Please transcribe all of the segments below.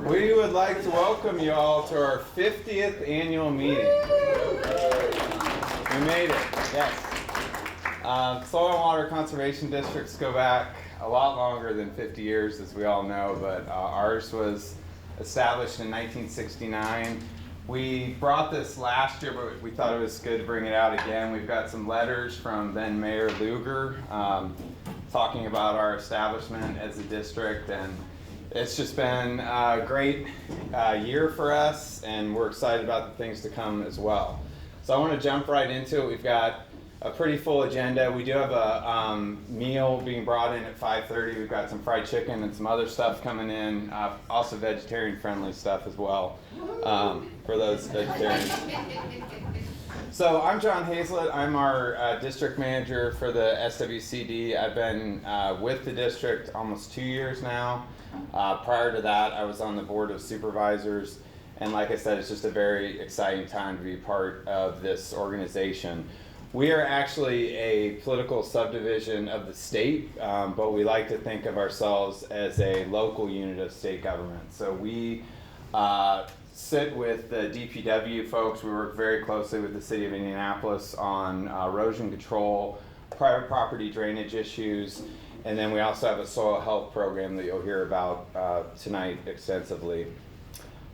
We would like to welcome you all to our 50th annual meeting. We made it, yes. Soil and water conservation districts go back a lot longer than 50 years, as we all know, but ours was established in 1969. We brought this last year, but we thought it was good to bring it out again. We've got some letters from then Mayor Lugar talking about our establishment as a district, and it's just been a great year for us, and we're excited about the things to come as well. So I want to jump right into it. We've got a pretty full agenda. We do have a meal being brought in at 5:30. We've got some fried chicken and some other stuff coming in, also vegetarian-friendly stuff as well for those vegetarians. So I'm John Hazlett. I'm our district manager for the SWCD. I've been with the district almost 2 years now. Prior to that, I was on the board of supervisors, and like I said, it's just a very exciting time to be part of this organization. We are actually a political subdivision of the state, but we like to think of ourselves as a local unit of state government. So we sit with the DPW folks. We work very closely with the city of Indianapolis on erosion control, private property drainage issues, and then we also have a soil health program that you'll hear about tonight extensively.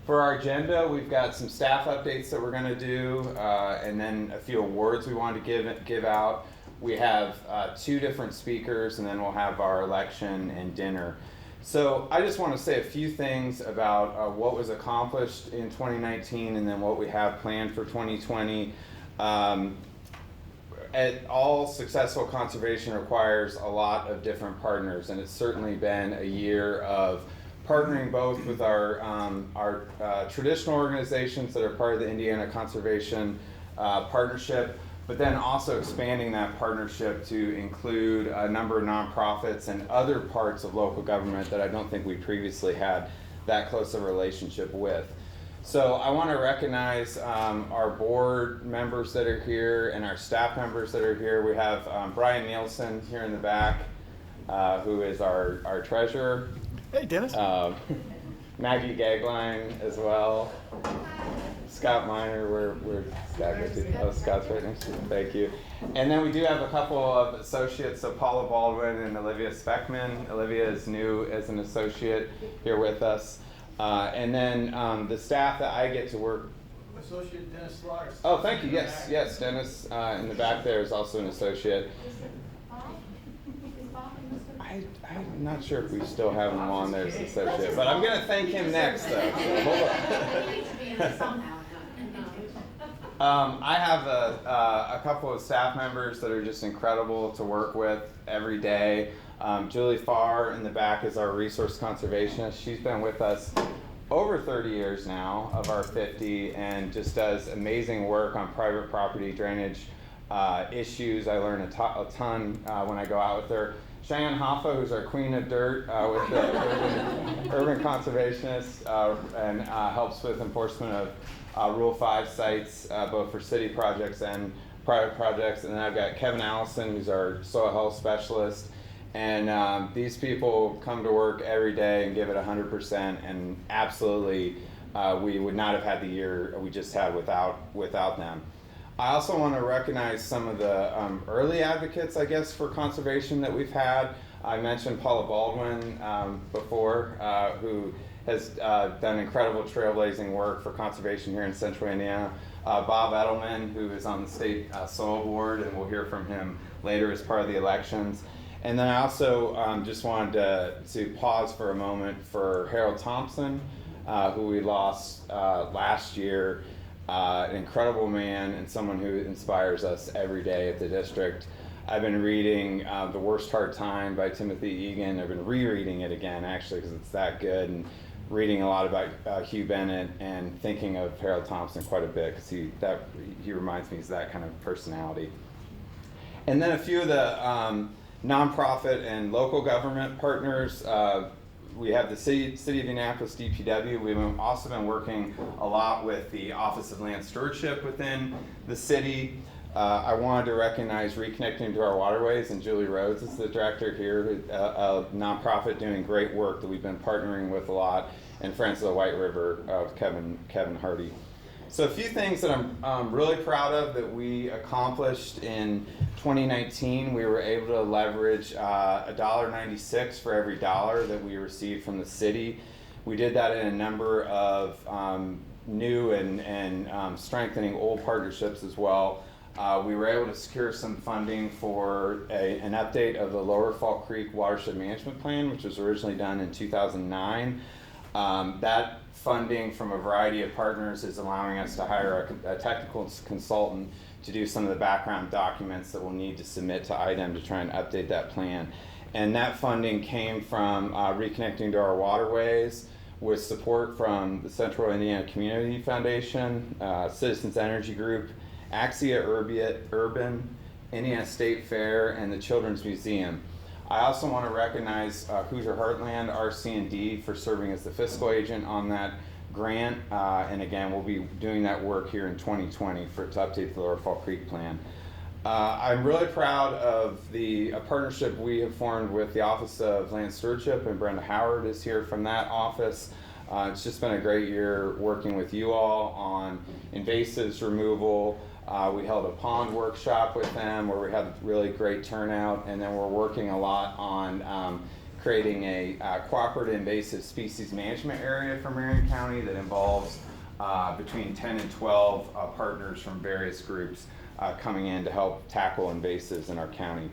For our agenda, we've got some staff updates that we're going to do, and then a few awards we want to give out. We have 2 different speakers, and then we'll have our election and dinner. So I just want to say a few things about what was accomplished in 2019 and then what we have planned for 2020. All successful conservation requires a lot of different partners, and it's certainly been a year of partnering both with our traditional organizations that are part of the Indiana Conservation Partnership, but then also expanding that partnership to include a number of nonprofits and other parts of local government that I don't think we previously had that close a relationship with. So I want to recognize our board members that are here and our staff members that are here. We have Brian Nielsen here in the back, who is our treasurer. Hey, Dennis. Maggie Gagline as well. Scott Miner, where's Scott? Oh, Scott's right next to you. Thank you. And then we do have a couple of associates, so Paula Baldwin and Olivia Speckman. Olivia is new as an associate here with us. And then the staff that I get to work. Associate Dennis Slaughter. Oh, thank you. Yes, Dennis in the back there is also an associate. I'm not sure if we still have him on there as an associate, but I'm going to thank him next, though. So hold on. I have a couple of staff members that are just incredible to work with every day. Julie Farr in the back is our resource conservationist. She's been with us over 30 years now of our 50 and just does amazing work on private property drainage issues. I learn a ton when I go out with her. Cheyenne Hoffa, who's our queen of dirt with the urban conservationist and helps with enforcement of Rule 5 sites, both for city projects and private projects. And then I've got Kevin Allison, who's our soil health specialist. And these people come to work every day and give it 100%, and absolutely we would not have had the year we just had without them. I also want to recognize some of the early advocates, I guess, for conservation that we've had. I mentioned Paula Baldwin before, who has done incredible trailblazing work for conservation here in central Indiana. Bob Edelman, who is on the state soil board, and we'll hear from him later as part of the elections. And then I also just wanted to pause for a moment for Harold Thompson, who we lost last year. An incredible man and someone who inspires us every day at the district. I've been reading The Worst Hard Time by Timothy Egan. I've been rereading it again, actually, because it's that good, and reading a lot about Hugh Bennett and thinking of Harold Thompson quite a bit, because he reminds me of that kind of personality. And then a few of the nonprofit and local government partners. We have the city of Indianapolis DPW. We've also been working a lot with the Office of Land Stewardship within the city. I wanted to recognize Reconnecting to Our Waterways, and Julie Rhodes is the director here, a nonprofit doing great work that we've been partnering with a lot, and Friends of the White River of Kevin Hardy. So a few things that I'm really proud of that we accomplished in 2019. We were able to leverage $1.96 for every dollar that we received from the city. We did that in a number of new and strengthening old partnerships as well. We were able to secure some funding for an update of the Lower Fall Creek Watershed Management Plan, which was originally done in 2009. That funding from a variety of partners is allowing us to hire a technical consultant to do some of the background documents that we'll need to submit to IDEM to try and update that plan. And that funding came from Reconnecting to Our Waterways, with support from the Central Indiana Community Foundation, Citizens Energy Group, Axia Urban, Indiana State Fair, and the Children's Museum. I also want to recognize Hoosier Heartland, RC&D, for serving as the fiscal agent on that grant. And again, we'll be doing that work here in 2020 to update the Lower Fall Creek plan. I'm really proud of the partnership we have formed with the Office of Land Stewardship, and Brenda Howard is here from that office. It's just been a great year working with you all on invasives removal. We held a pond workshop with them where we had really great turnout, and then we're working a lot on creating a cooperative invasive species management area for Marion County that involves between 10 and 12 partners from various groups coming in to help tackle invasives in our county.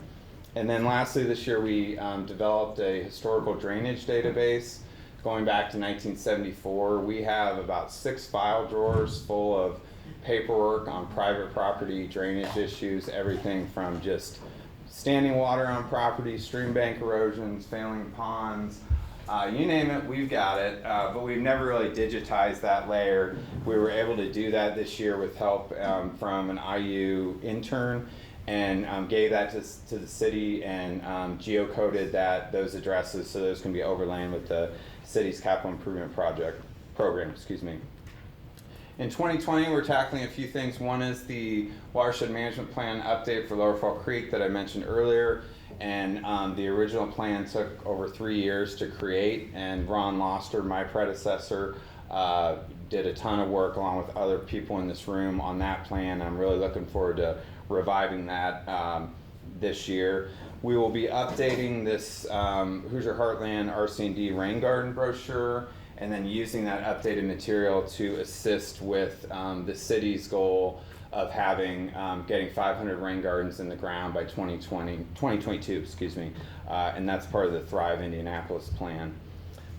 And then lastly, this year we developed a historical drainage database going back to 1974. We have about 6 file drawers full of paperwork on private property drainage issues, everything from just standing water on property, stream bank erosions, failing ponds, you name it, we've got it, but we've never really digitized that layer. We were able to do that this year with help from an IU intern, and gave that to the city and geocoded those addresses so those can be overlain with the city's capital improvement program. In 2020, we're tackling a few things. One is the Watershed Management Plan update for Lower Fall Creek that I mentioned earlier. And the original plan took over 3 years to create, and Ron Loster, my predecessor, did a ton of work along with other people in this room on that plan. I'm really looking forward to reviving that this year. We will be updating this Hoosier Heartland RC&D Rain Garden brochure, and then using that updated material to assist with the city's goal of having getting 500 rain gardens in the ground by 2022, and that's part of the Thrive Indianapolis plan.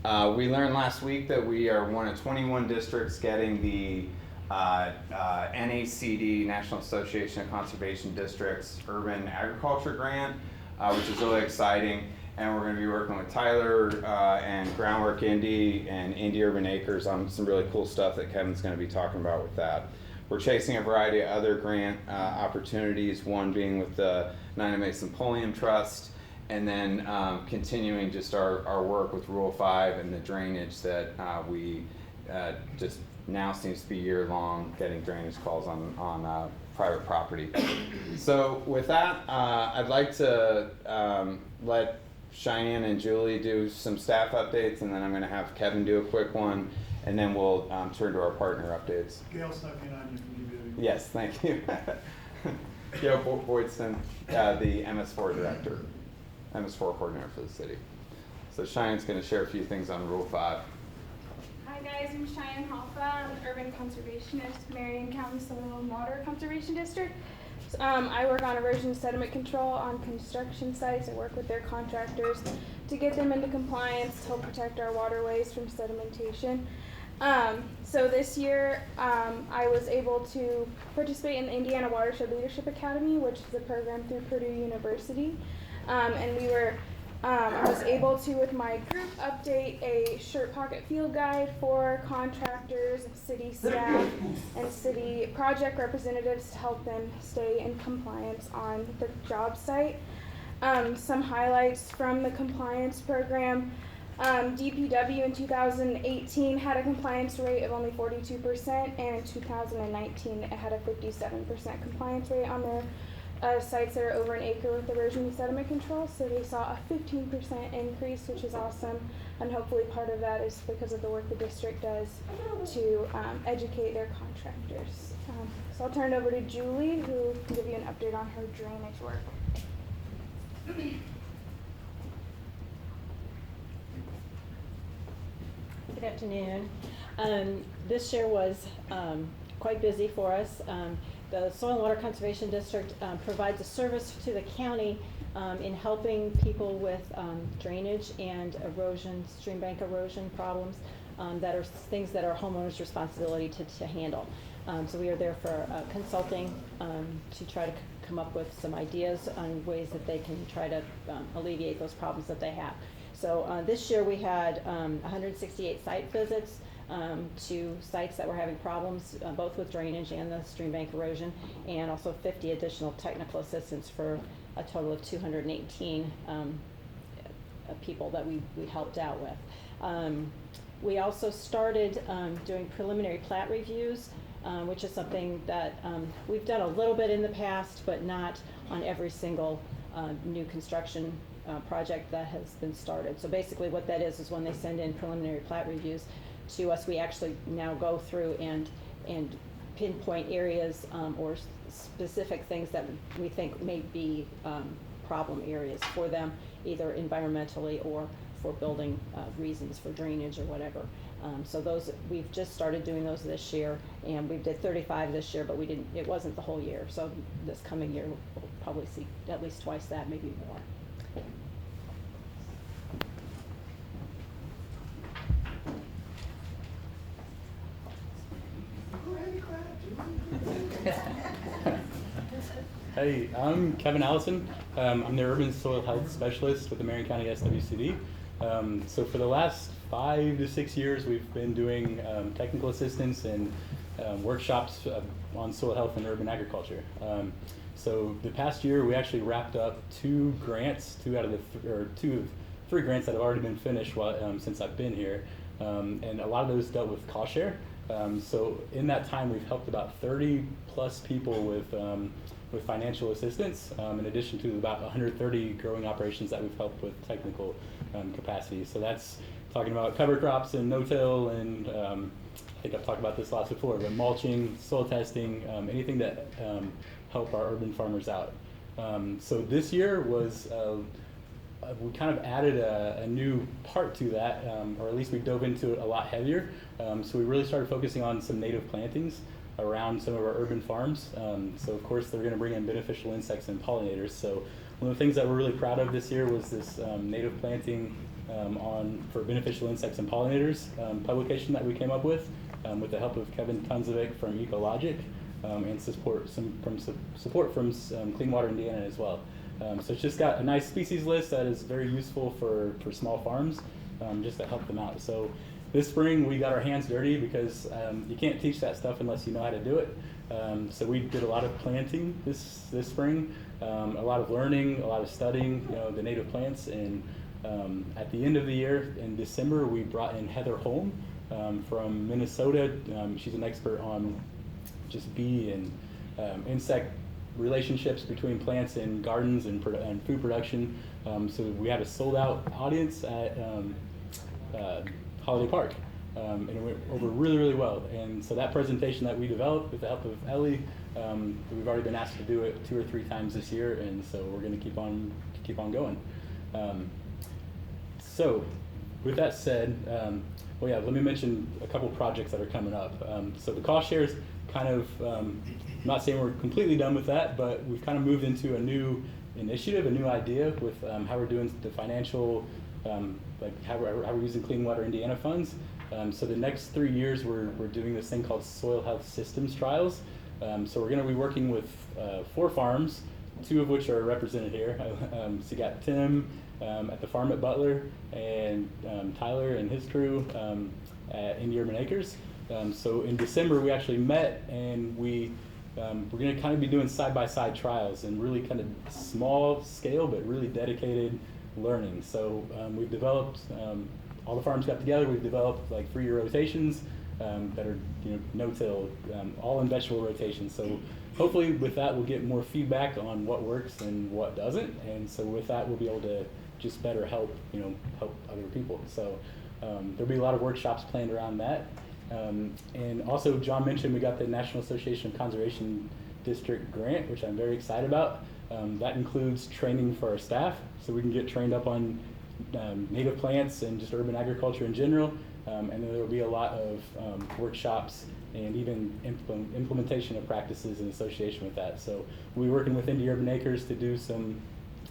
We learned last week that we are one of 21 districts getting the NACD, National Association of Conservation Districts, Urban Agriculture Grant, which is really exciting. And we're going to be working with Tyler and Groundwork Indy and Indy Urban Acres on some really cool stuff that Kevin's going to be talking about with that. We're chasing a variety of other grant opportunities, one being with the Nina Mason Pulliam Trust, and then continuing just our work with Rule 5 and the drainage that we just now seems to be year-long, getting drainage calls on private property. So with that, I'd like to let Cheyenne and Julie do some staff updates, and then I'm going to have Kevin do a quick one, and then we'll turn to our partner updates. Gail snuck in on you from DBW. Yes, thank you. Gail Boydston, the MS4 director, MS4 coordinator for the city. So Cheyenne's going to share a few things on Rule 5. Hi guys, I'm Cheyenne Hoffa. I'm an urban conservationist, Marion County Soil and Water Conservation District. I work on erosion sediment control on construction sites. I work with their contractors to get them into compliance to help protect our waterways from sedimentation. So this year I was able to participate in the Indiana Watershed Leadership Academy, which is a program through Purdue University. And I was able to, with my group, update a shirt pocket field guide for contractors, city staff, and city project representatives to help them stay in compliance on the job site. Some highlights from the compliance program. DPW in 2018 had a compliance rate of only 42%, and in 2019 it had a 57% compliance rate on their sites that are over an acre with erosion and sediment control. So they saw a 15% increase, which is awesome, and hopefully part of that is because of the work the district does to educate their contractors. So I'll turn it over to Julie, who can give you an update on her drainage work. Good afternoon. This year was quite busy for us. The Soil and Water Conservation District provides a service to the county in helping people with drainage and erosion, stream bank erosion problems that are things that are homeowners' responsibility to handle. So we are there for consulting to try to come up with some ideas on ways that they can try to alleviate those problems that they have. So this year we had 168 site visits to sites that were having problems both with drainage and the stream bank erosion, and also 50 additional technical assistance for a total of 218 people that we helped out with. We also started doing preliminary plat reviews, which is something that we've done a little bit in the past, but not on every single new construction project that has been started. So basically what that is when they send in preliminary plat reviews to us, we actually now go through and pinpoint areas or specific things that we think may be problem areas for them, either environmentally or for building reasons for drainage or whatever. So those, we've just started doing those this year, and we did 35 this year, but it wasn't the whole year. So this coming year we'll probably see at least twice that, maybe more. Hey, I'm Kevin Allison. I'm the Urban Soil Health Specialist with the Marion County SWCD. So for the last 5 to 6 years, we've been doing technical assistance and workshops on soil health and urban agriculture. So the past year, we actually wrapped up 2 grants, 2 of 3 grants that have already been finished since I've been here, and a lot of those dealt with cost share. So in that time, we've helped about 30 plus people with financial assistance, in addition to about 130 growing operations that we've helped with technical capacity. So that's talking about cover crops and no-till, and I think I've talked about this lots before, but mulching, soil testing, anything that help our urban farmers out. So this year was, we kind of added a new part to that, or at least we dove into it a lot heavier. So we really started focusing on some native plantings around some of our urban farms. So of course they're going to bring in beneficial insects and pollinators. So one of the things that we're really proud of this year was this native planting for beneficial insects and pollinators publication that we came up with the help of Kevin Tunzovic from Ecologic and support from Clean Water Indiana as well. So it's just got a nice species list that is very useful for small farms, just to help them out. So this spring we got our hands dirty because you can't teach that stuff unless you know how to do it. So we did a lot of planting this spring, a lot of learning, a lot of studying, the native plants. And at the end of the year, in December, we brought in Heather Holm from Minnesota. She's an expert on just bee and insect relationships between plants and gardens and food production. So we had a sold-out audience at Holiday Park, and it went over really, really well. And so that presentation that we developed with the help of Ellie, we've already been asked to do it 2 or 3 times this year, and so we're going to keep on going. So with that said, well, yeah, let me mention a couple projects that are coming up. So the cost shares kind of, I'm not saying we're completely done with that, but we've kind of moved into a new initiative, a new idea with how we're doing the financial, like how we're using Clean Water Indiana funds. So the next 3 years, we're doing this thing called soil health systems trials. So we're going to be working with 4 farms, 2 of which are represented here. So you got Tim at the farm at Butler, and Tyler and his crew at Indy Urban Acres. So in December, we actually met, and we're going to kind of be doing side-by-side trials and really kind of small scale, but really dedicated learning. So we've developed all the farms got together. We've developed like 3-year rotations that are no-till, all in vegetable rotations. So hopefully with that we'll get more feedback on what works and what doesn't, and so with that we'll be able to just better help help other people. So there'll be a lot of workshops planned around that. And also, John mentioned we got the National Association of Conservation District grant, which I'm very excited about. That includes training for our staff, so we can get trained up on native plants and just urban agriculture in general. And then there will be a lot of workshops and even implementation of practices in association with that. So we're working with Indie Urban Acres to do some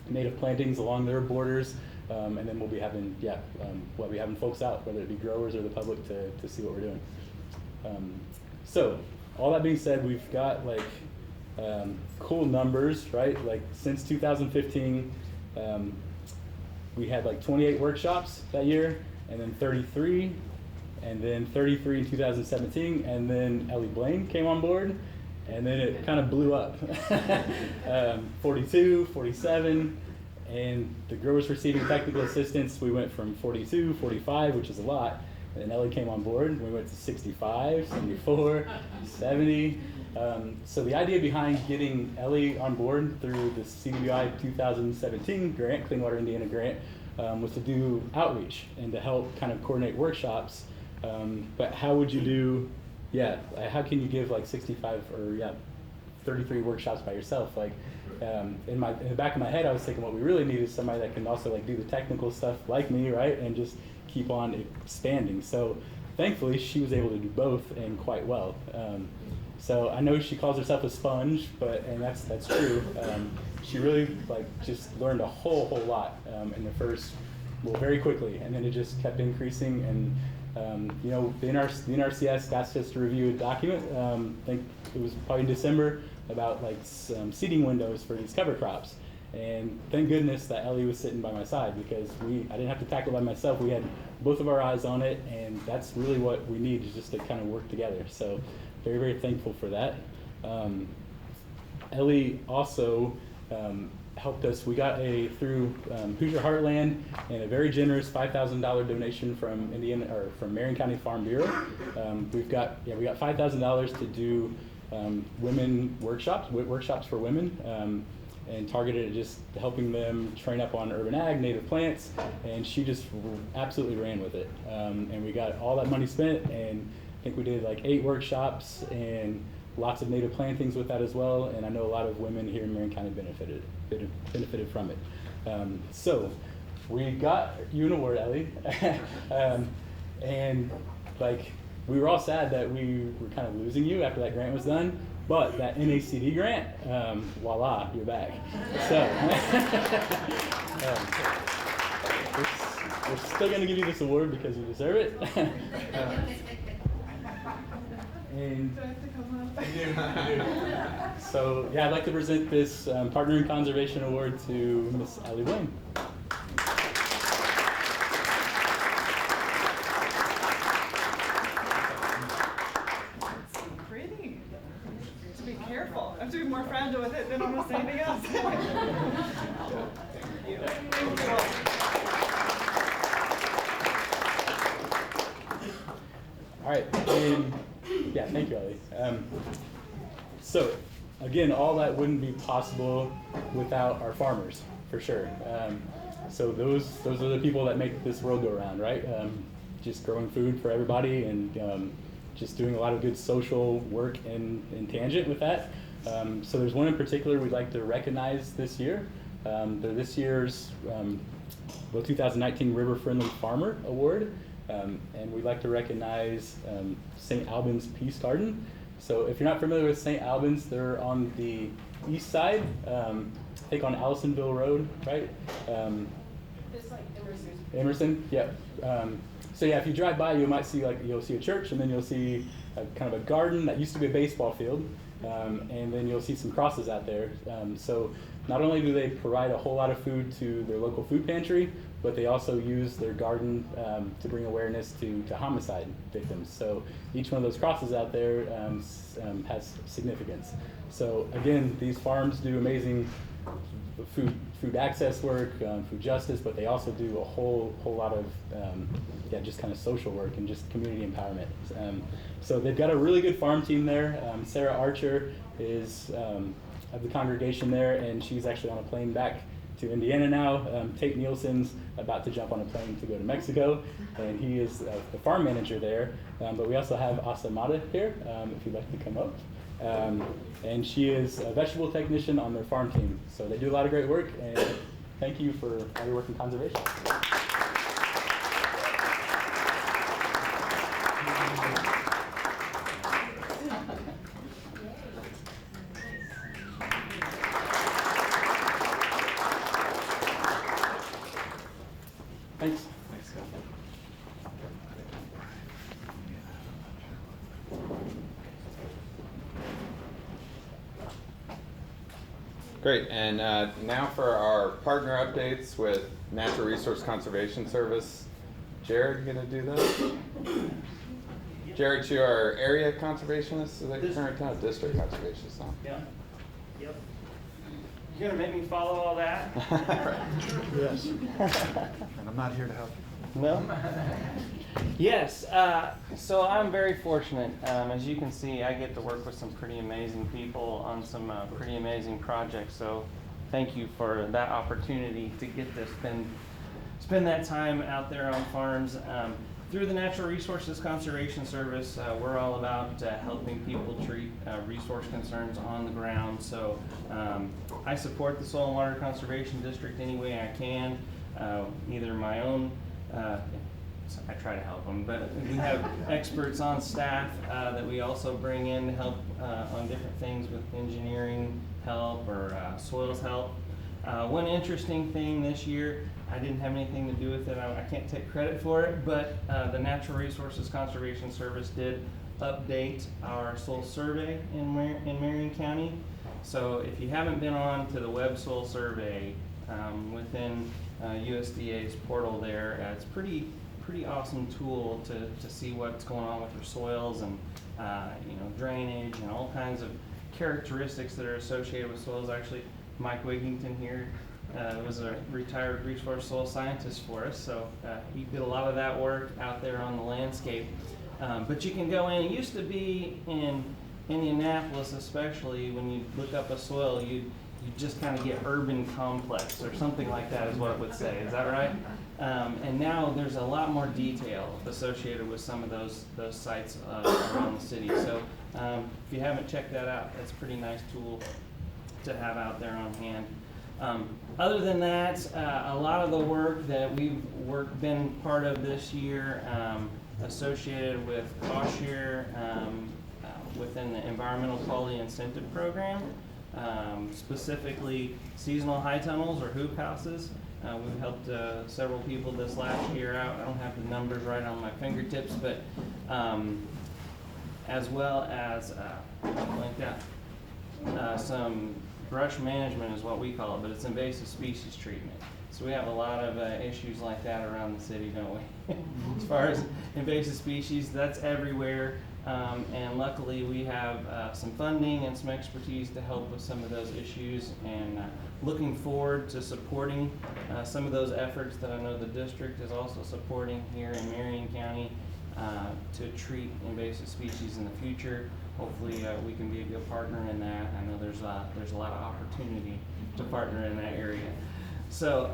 native plantings along their borders. And then we'll be having, we'll be having folks out, whether it be growers or the public, to see what we're doing. So, all that being said, we've got like cool numbers, right? Like since 2015, we had like 28 workshops that year, and then 33, and then 33 in 2017, and then Ellie Blaine came on board, and then it kind of blew up. 42, 47. And the growers receiving technical assistance, we went from 42, 45, which is a lot, and then Ellie came on board, and we went to 65, 74, 70. So the idea behind getting Ellie on board through the CWI 2017 grant, Clean Water Indiana grant, was to do outreach and to help kind of coordinate workshops. But how would you do, how can you give like 65 or 33 workshops by yourself? Like, in the back of my head, I was thinking what we really need is somebody that can also like do the technical stuff like me, right, and just keep on expanding. So thankfully, she was able to do both and quite well. So I know she calls herself a sponge, and that's true. She really like just learned a whole lot in the first, very quickly, and then it just kept increasing. And the NRCS asked us to review a document. I think it was probably in December, about like seeding windows for these cover crops. And thank goodness that Ellie was sitting by my side, because I didn't have to tackle it by myself. We had both of our eyes on it, and that's really what we need, is just to kind of work together. So very, very thankful for that. Ellie also helped us. We got through Hoosier Heartland and a very generous $5,000 donation from from Marion County Farm Bureau. We got $5,000 to do workshops for women, and targeted at just helping them train up on urban ag, native plants, and she just absolutely ran with it. And we got all that money spent, and I think we did like 8 workshops and lots of native plantings with that as well. And I know a lot of women here in Marion County benefited from it. So we got you an award, Ellie, and like, we were all sad that we were kind of losing you after that grant was done, but that NACD grant, voila, you're back. So we're still going to give you this award because you deserve it. And Do I have to come up? you do. So I'd like to present this Partner in Conservation Award to Miss Ellie Blaine. Pretty. Just be careful. I have to be more fragile with it than almost anything else. Thank you. All right, and thank you, Ellie. So again, all that wouldn't be possible without our farmers, for sure. So those are the people that make this world go round, right? Just growing food for everybody, and just doing a lot of good social work in tangent with that. So there's one in particular we'd like to recognize this year. They're this year's 2019 River Friendly Farmer Award. And we'd like to recognize St. Albans Peace Garden. So if you're not familiar with St. Albans, they're on the east side, I think on Allisonville Road, right? It's like Emerson, yeah. So if you drive by, you might see you'll see a church, and then you'll see kind of a garden that used to be a baseball field, and then you'll see some crosses out there. So not only do they provide a whole lot of food to their local food pantry, but they also use their garden to bring awareness to homicide victims. So each one of those crosses out there has significance. So again, these farms do amazing food access work, food justice, but they also do a whole lot of just kind of social work and just community empowerment. So they've got a really good farm team there. Sarah Archer is of the congregation there, and she's actually on a plane back to Indiana now. Tate Nielsen's about to jump on a plane to go to Mexico, and he is the farm manager there. But we also have Asamada here, if you'd like to come up. And she is a vegetable technician on their farm team. So they do a lot of great work, and thank you for all your work in conservation. Thanks. Thanks, Scott. Great, and now for our partner updates with Natural Resource Conservation Service. Jared, you gonna do those? Jared, you are area conservationist, is that your current title? District conservationist now. Yeah. Yep. You're gonna make me follow all that? Yes. And I'm not here to help you. No? Yes, so I'm very fortunate. As you can see, I get to work with some pretty amazing people on some pretty amazing projects. So thank you for that opportunity to get to spend that time out there on farms. Through the Natural Resources Conservation Service, we're all about helping people treat resource concerns on the ground. So I support the Soil and Water Conservation District any way I can, either my own, I try to help them, but we have experts on staff that we also bring in to help on different things with engineering help or soils help. One interesting thing this year, I didn't have anything to do with it, I can't take credit for it, but the Natural Resources Conservation Service did update our soil survey in Marion County. So if you haven't been on to the web soil survey within USDA's portal there, it's pretty awesome tool to see what's going on with your soils and drainage and all kinds of characteristics that are associated with soils. Actually, Mike Wigington here was a retired resource soil scientist for us, so he did a lot of that work out there on the landscape. But you can go in. It used to be in Indianapolis, especially when you look up a soil, you just kind of get urban complex or something like that is what it would say. Is that right? And now there's a lot more detail associated with some of those sites around the city. So if you haven't checked that out, that's a pretty nice tool to have out there on hand. Other than that, a lot of the work that we've been part of this year associated with cost share within the Environmental Quality Incentive Program, specifically seasonal high tunnels or hoop houses. We've helped several people this last year out. I don't have the numbers right on my fingertips, but as well as some brush management is what we call it, but it's invasive species treatment. So we have a lot of issues like that around the city, don't we? As far as invasive species, that's everywhere. And luckily we have some funding and some expertise to help with some of those issues, and looking forward to supporting some of those efforts that I know the district is also supporting here in Marion County to treat invasive species in the future. Hopefully we can be a good partner in that. I know there's a lot of opportunity to partner in that area. So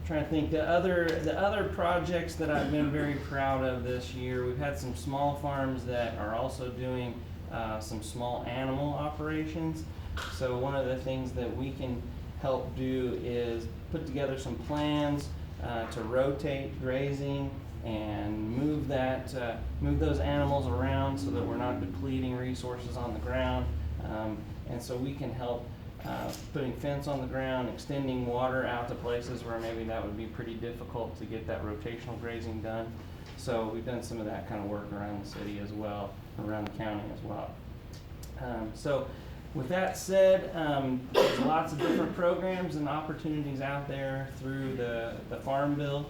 trying to think, the other projects that I've been very proud of this year, we've had some small farms that are also doing some small animal operations. So one of the things that we can help do is put together some plans to rotate grazing and move those animals around so that we're not depleting resources on the ground. And so we can help putting fence on the ground, extending water out to places where maybe that would be pretty difficult to get that rotational grazing done. So we've done some of that kind of work around the city as well, around the county as well. So with that said, there's lots of different programs and opportunities out there through the Farm Bill,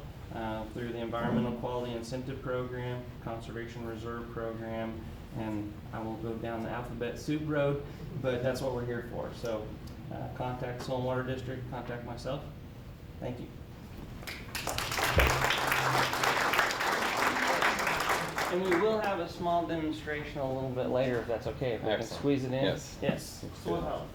through the Environmental Quality Incentive Program, Conservation Reserve Program, and I won't go down the alphabet soup road, but that's what we're here for. So contact Soil and Water District, contact myself. Thank you. And we will have a small demonstration a little bit later, if that's okay, if I can Excellent. squeeze it in. Yes. Yes. Soil health.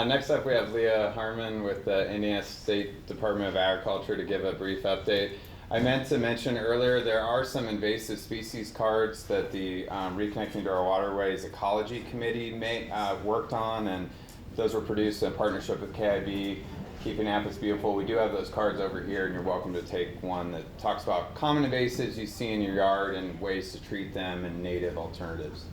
Next up, we have Leah Harmon with the Indiana State Department of Agriculture to give a brief update. I meant to mention earlier, there are some invasive species cards that the Reconnecting to Our Waterways Ecology Committee worked on, and those were produced in partnership with KIB, Keeping Apis Beautiful. We do have those cards over here, and you're welcome to take one that talks about common invasives you see in your yard and ways to treat them and native alternatives.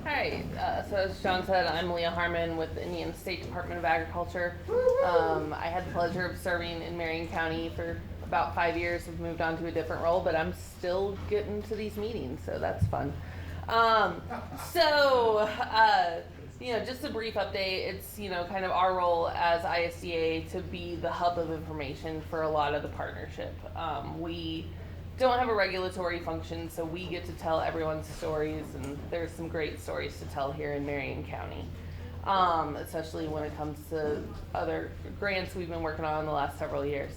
Hi, so as John said, I'm Leah Harmon with the Indiana State Department of Agriculture. I had the pleasure of serving in Marion County for about 5 years. I've moved on to a different role, but I'm still getting to these meetings, so that's fun. Just a brief update. It's, kind of our role as ISDA to be the hub of information for a lot of the partnership. We don't have a regulatory function, so we get to tell everyone's stories, and there's some great stories to tell here in Marion County, especially when it comes to other grants we've been working on in the last several years.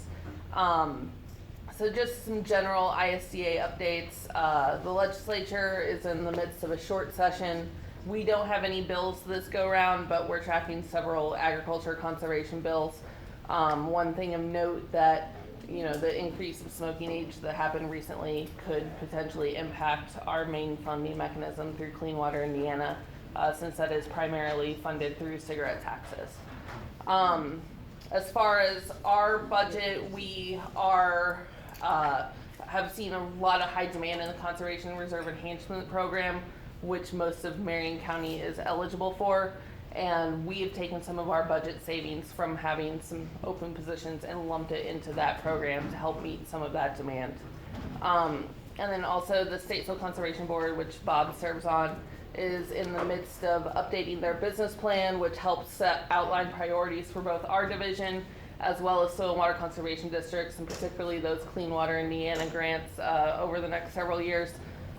So just some general ISDA updates. The legislature is in the midst of a short session. We don't have any bills this go round, but we're tracking several agriculture conservation bills. One thing of note that the increase of smoking age that happened recently could potentially impact our main funding mechanism through Clean Water Indiana, since that is primarily funded through cigarette taxes. As far as our budget, we are have seen a lot of high demand in the Conservation Reserve Enhancement Program, which most of Marion County is eligible for. And we have taken some of our budget savings from having some open positions and lumped it into that program to help meet some of that demand. And then also the State Soil Conservation Board, which Bob serves on, is in the midst of updating their business plan, which helps outline priorities for both our division as well as soil and water conservation districts, and particularly those Clean Water Indiana grants over the next several years.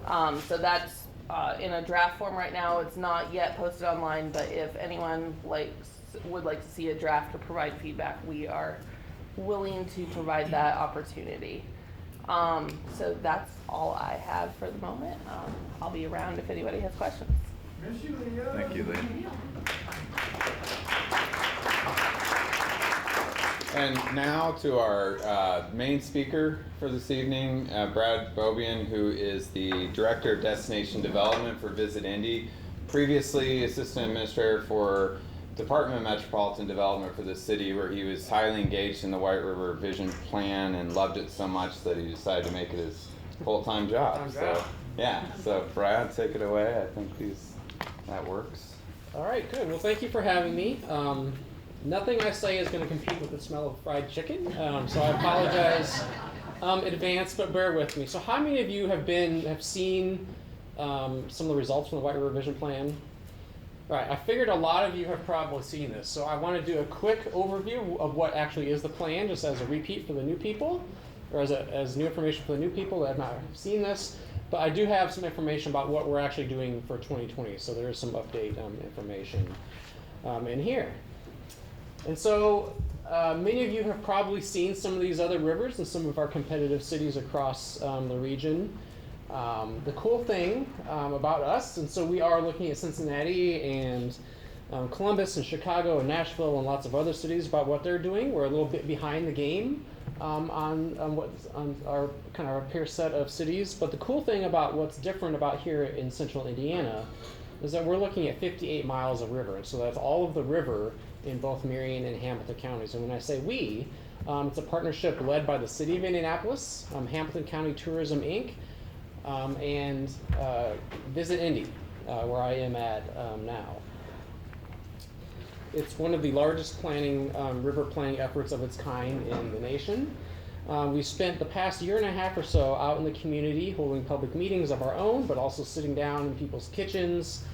So that's in a draft form right now. It's not yet posted online, but if anyone would like to see a draft or provide feedback, we are willing to provide that opportunity. So that's all I have for the moment. I'll be around if anybody has questions. Thank you, Leah. And now to our main speaker for this evening, Brad Fobian, who is the Director of Destination Development for Visit Indy, previously Assistant Administrator for Department of Metropolitan Development for the city, where he was highly engaged in the White River Vision Plan and loved it so much that he decided to make it his full-time job. So Brad, take it away. I think that works. All right, good. Well, thank you for having me. Nothing I say is going to compete with the smell of fried chicken, so I apologize in advance, but bear with me. So how many of you have seen some of the results from the White River Vision Plan? All right, I figured a lot of you have probably seen this, so I want to do a quick overview of what actually is the plan, just as a repeat for the new people, or as new information for the new people that have not seen this. But I do have some information about what we're actually doing for 2020, so there is some update information in here. And so many of you have probably seen some of these other rivers in some of our competitive cities across the region. The cool thing about us, and so we are looking at Cincinnati and Columbus and Chicago and Nashville and lots of other cities about what they're doing. We're a little bit behind the game on our kind of our peer set of cities. But the cool thing about what's different about here in central Indiana is that we're looking at 58 miles of river. And so that's all of the river in both Marion and Hamilton counties. And when I say we, it's a partnership led by the City of Indianapolis, Hamilton County Tourism, Inc., and Visit Indy, where I am at now. It's one of the largest river planning efforts of its kind in the nation. We spent the past year and a half or so out in the community holding public meetings of our own, but also sitting down in people's kitchens,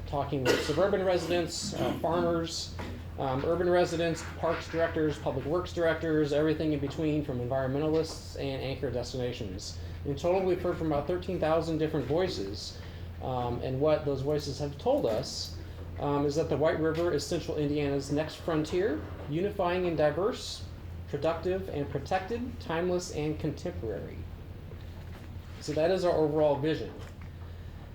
talking with suburban residents, farmers, urban residents, parks directors, public works directors, everything in between, from environmentalists and anchor destinations. In total, we've heard from about 13,000 different voices, and what those voices have told us is that the White River is Central Indiana's next frontier, unifying in diverse, productive, and protected, timeless, and contemporary. So that is our overall vision.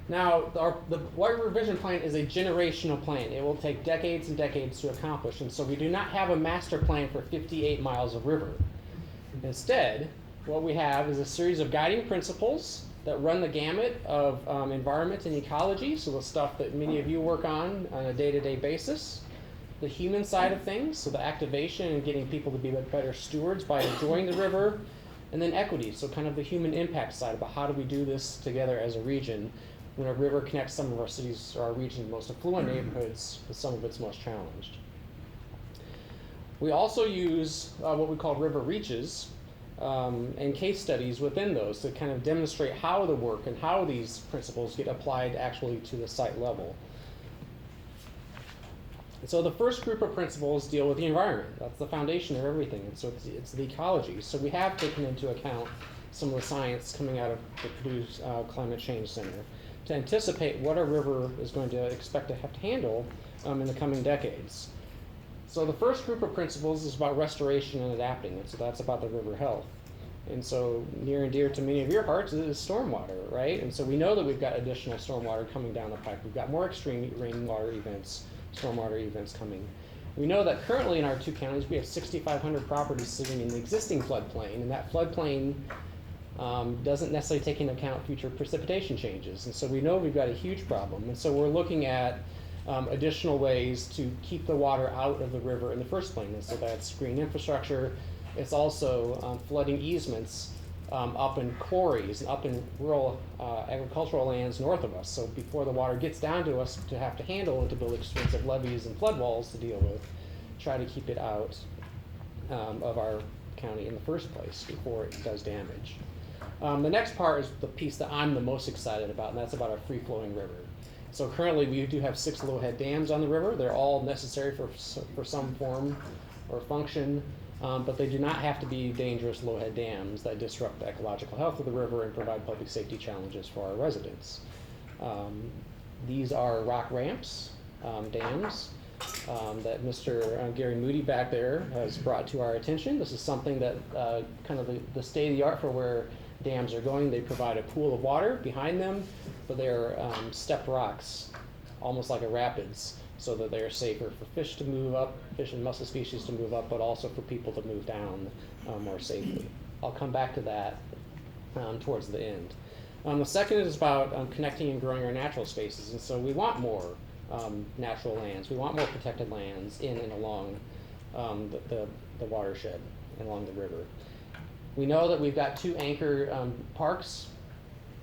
Now, the White River Vision Plan is a generational plan. It will take decades and decades to accomplish, and so we do not have a master plan for 58 miles of river. Instead, what we have is a series of guiding principles that run the gamut of environment and ecology, so the stuff that many of you work on a day-to-day basis. The human side of things, so the activation and getting people to be better stewards by enjoying the river. And then equity, so kind of the human impact side about how do we do this together as a region when a river connects some of our cities or our region's most affluent neighborhoods with some of its most challenged. We also use what we call river reaches and case studies within those to kind of demonstrate how the work and how these principles get applied actually to the site level. And so the first group of principles deal with the environment. That's the foundation of everything. And so it's the ecology. So we have taken into account some of the science coming out of the Purdue Climate Change Center to anticipate what a river is going to expect to have to handle in the coming decades. So the first group of principles is about restoration and adapting, and so that's about the river health. And so near and dear to many of your hearts is stormwater, right? And so we know that we've got additional stormwater coming down the pipe. We've got more extreme rainwater events, stormwater events coming. We know that currently in our two counties we have 6,500 properties sitting in the existing floodplain, and that floodplain doesn't necessarily take into account future precipitation changes. And so we know we've got a huge problem. And so we're looking at additional ways to keep the water out of the river in the first place. And so that's green infrastructure. It's also flooding easements up in quarries and up in rural agricultural lands north of us. So before the water gets down to us to have to handle it, to build expensive levees and flood walls to deal with, try to keep it out of our county in the first place before it does damage. The next part is the piece that I'm the most excited about, and that's about our free-flowing river. So currently we do have 6 low-head dams on the river. They're all necessary for some form or function, but they do not have to be dangerous low-head dams that disrupt the ecological health of the river and provide public safety challenges for our residents. These are rock ramps, dams, that Mr. Gary Moody back there has brought to our attention. This is something that kind of the state of the art for where dams are going. They provide a pool of water behind them, but they're stepped rocks, almost like a rapids, so that they're safer for fish to move up, fish and mussel species to move up, but also for people to move down more safely. I'll come back to that towards the end. The second is about connecting and growing our natural spaces, and so we want more natural lands. We want more protected lands in and along the watershed and along the river. We know that we've got 2 anchor parks,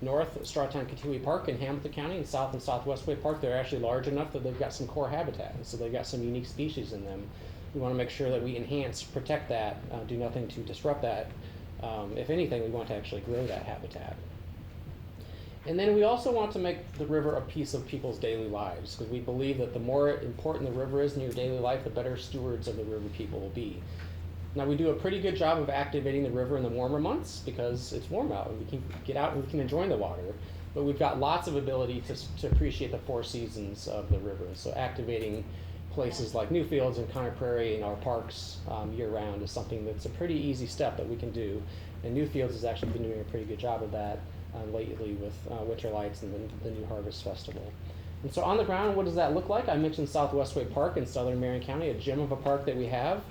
north Strawtown-Katiwi Park in Hamilton County and south and southwest Way Park. They're actually large enough that they've got some core habitat, and so they've got some unique species in them. We want to make sure that we enhance, protect that, do nothing to disrupt that. If anything, we want to actually grow that habitat. And then we also want to make the river a piece of people's daily lives, because we believe that the more important the river is in your daily life, the better stewards of the river people will be. Now, we do a pretty good job of activating the river in the warmer months because it's warm out and we can get out and we can enjoy the water. But we've got lots of ability to appreciate the 4 seasons of the river. So activating places like Newfields and Conner Prairie and our parks year-round is something that's a pretty easy step that we can do. And Newfields has actually been doing a pretty good job of that lately with Winter Lights and the New Harvest Festival. And so on the ground, what does that look like? I mentioned Southwest Way Park in southern Marion County, a gem of a park that we have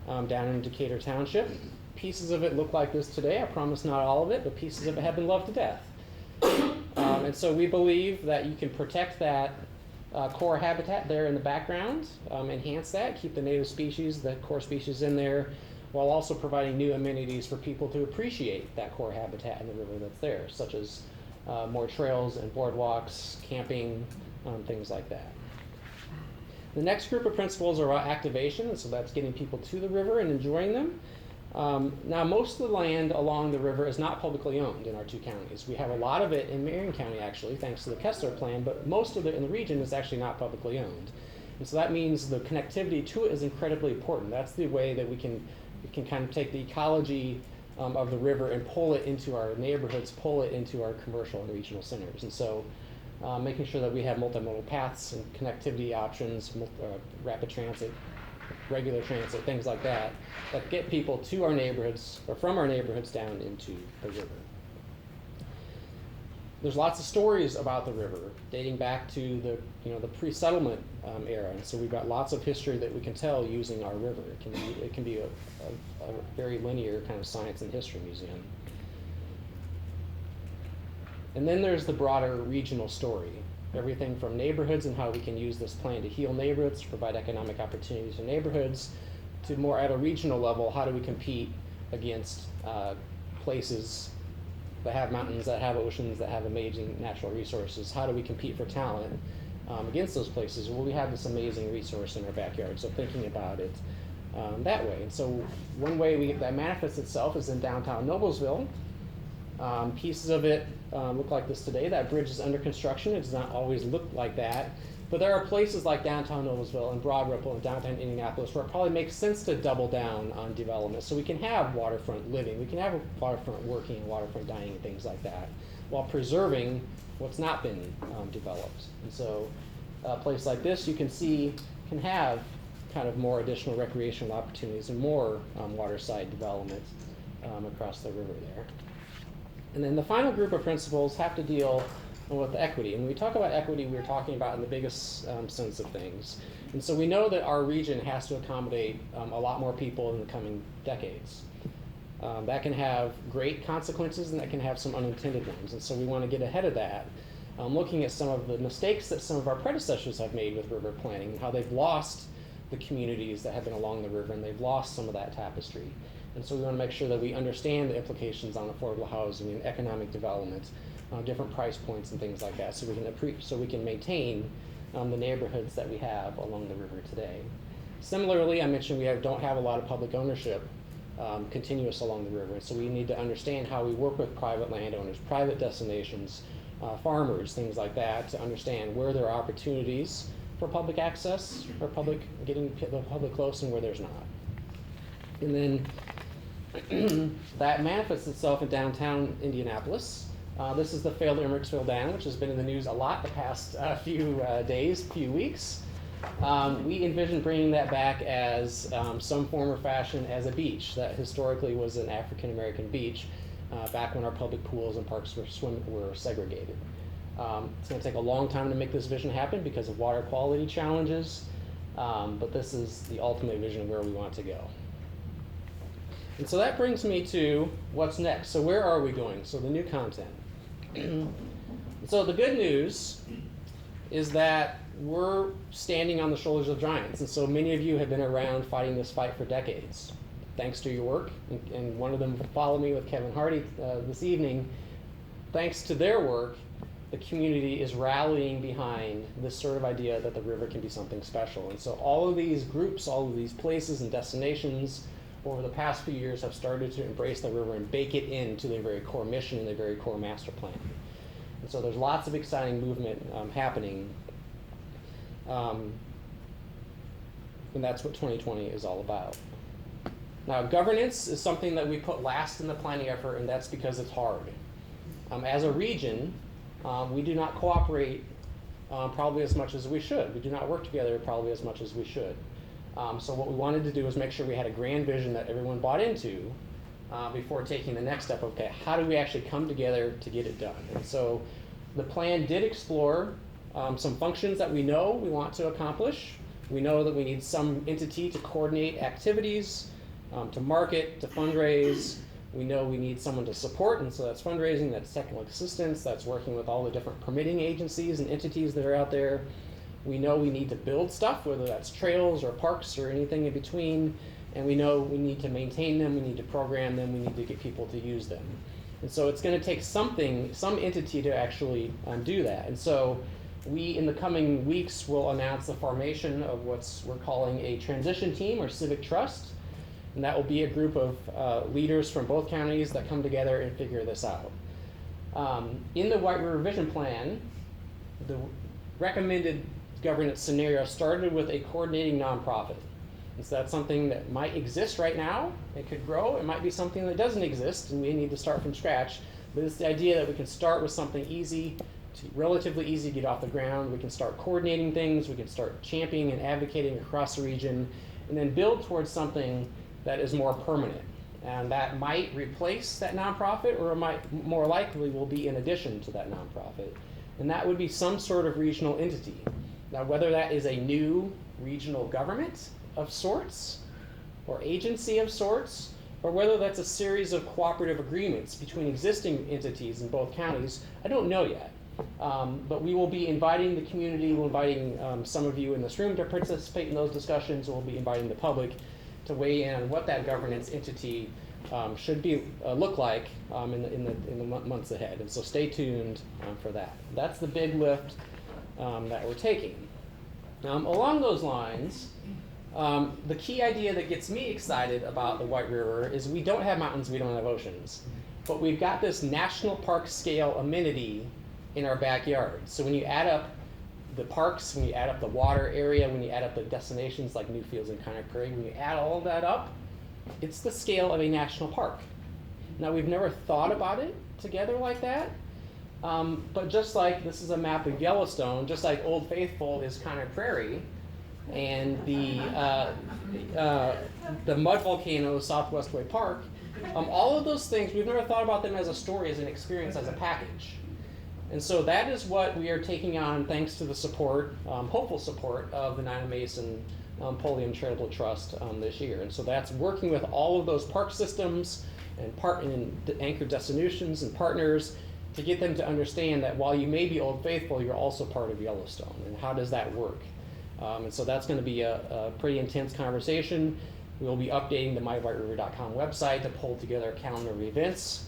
down in Decatur Township. Pieces of it look like this today. I promise not all of it, but pieces of it have been loved to death. And so we believe that you can protect that core habitat there in the background, enhance that, keep the native species, the core species in there, while also providing new amenities for people to appreciate that core habitat in the river that's there, such as more trails and boardwalks, camping, things like that. The next group of principles are about activation, and so that's getting people to the river and enjoying them. Now, most of the land along the river is not publicly owned in our 2 counties. We have a lot of it in Marion County, actually, thanks to the Kessler Plan, but most of it in the region is actually not publicly owned. And so that means the connectivity to it is incredibly important. That's the way that we can kind of take the ecology of the river and pull it into our neighborhoods, pull it into our commercial and regional centers. And so making sure that we have multimodal paths and connectivity options, rapid transit, regular transit, things like that, that get people to our neighborhoods or from our neighborhoods down into the river. There's lots of stories about the river dating back to the pre-settlement era, and so we've got lots of history that we can tell using our river. It can be a very linear kind of science and history museum. And then there's the broader regional story. Everything from neighborhoods and how we can use this plan to heal neighborhoods, to provide economic opportunities in neighborhoods, to more at a regional level, how do we compete against places that have mountains, that have oceans, that have amazing natural resources? How do we compete for talent against those places? Well, we have this amazing resource in our backyard, so thinking about it that way. And so one way that manifests itself is in downtown Noblesville. Pieces of it look like this today. That bridge is under construction. It does not always look like that. But there are places like downtown Noblesville and Broad Ripple and downtown Indianapolis where it probably makes sense to double down on development. So we can have waterfront living, we can have waterfront working and waterfront dining and things like that, while preserving what's not been developed. And so a place like this, you can see, can have kind of more additional recreational opportunities and more waterside development across the river there. And then the final group of principles have to deal with equity. And when we talk about equity, we're talking about in the biggest sense of things. And so we know that our region has to accommodate a lot more people in the coming decades. That can have great consequences and that can have some unintended ones. And so we want to get ahead of that, looking at some of the mistakes that some of our predecessors have made with river planning and how they've lost the communities that have been along the river and they've lost some of that tapestry. And so we want to make sure that we understand the implications on affordable housing and economic development, different price points and things like that, so we can maintain the neighborhoods that we have along the river today. Similarly, I mentioned we don't have a lot of public ownership continuous along the river, and so we need to understand how we work with private landowners, private destinations, farmers, things like that, to understand where there are opportunities for public access, or getting the public close, and where there's not. And then that manifests itself in downtown Indianapolis. This is the failed Emmericksville Dam, which has been in the news a lot the past few weeks. We envision bringing that back as some form or fashion as a beach that historically was an African American beach back when our public pools and parks were segregated. It's going to take a long time to make this vision happen because of water quality challenges, but this is the ultimate vision of where we want to go. And so that brings me to what's next. So where are we going? So the new content. So the good news is that we're standing on the shoulders of giants. And so many of you have been around fighting this fight for decades, thanks to your work. And one of them followed me with Kevin Hardy this evening. Thanks to their work, the community is rallying behind this sort of idea that the river can be something special. And so all of these groups, all of these places and destinations over the past few years have started to embrace the river and bake it into their very core mission and their very core master plan. And so there's lots of exciting movement happening. And that's what 2020 is all about. Now, governance is something that we put last in the planning effort, and that's because it's hard. As a region, we do not cooperate probably as much as we should. We do not work together probably as much as we should. So what we wanted to do was make sure we had a grand vision that everyone bought into before taking the next step of, okay, how do we actually come together to get it done? And so the plan did explore some functions that we know we want to accomplish. We know that we need some entity to coordinate activities, to market, to fundraise. We know we need someone to support, and so that's fundraising, that's technical assistance, that's working with all the different permitting agencies and entities that are out there. We know we need to build stuff, whether that's trails or parks or anything in between, and we know we need to maintain them, we need to program them, we need to get people to use them. And so it's going to take some entity to actually do that. And so we, in the coming weeks, will announce the formation of we're calling a transition team or civic trust, and that will be a group of leaders from both counties that come together and figure this out. In the White River Vision Plan, the recommended governance scenario started with a coordinating nonprofit. And so that's something that might exist right now. It could grow. It might be something that doesn't exist and we need to start from scratch. But it's the idea that we can start with something easy It's relatively easy to get off the ground. We can start coordinating things. We can start championing and advocating across the region, and then build towards something that is more permanent. And that might replace that nonprofit, or it might more likely will be in addition to that nonprofit. And that would be some sort of regional entity. Now, whether that is a new regional government of sorts, or agency of sorts, or whether that's a series of cooperative agreements between existing entities in both counties, I don't know yet. But we will be inviting the community, we're inviting some of you in this room to participate in those discussions. We'll be inviting the public to weigh in on what that governance entity should be look like in the months ahead. And so stay tuned for that. That's the big lift that we're taking. Along those lines, the key idea that gets me excited about the White River is we don't have mountains, we don't have oceans, but we've got this national park scale amenity in our backyard. So when you add up the parks, when you add up the water area, when you add up the destinations like Newfields and Conner Prairie, when you add all of that up, it's the scale of a national park. Now, we've never thought about it together like that, but just like this is a map of Yellowstone, just like Old Faithful is Conner Prairie, and the mud volcano is Southwest Way Park, all of those things, we've never thought about them as a story, as an experience, as a package. And so that is what we are taking on thanks to the support, hopeful support of the Nina Mason Polium Charitable Trust this year. And so that's working with all of those park systems and anchor destinations and partners to get them to understand that while you may be Old Faithful, you're also part of Yellowstone. And how does that work? And so that's going to be a pretty intense conversation. We'll be updating the mywhiteriver.com website to pull together a calendar of events.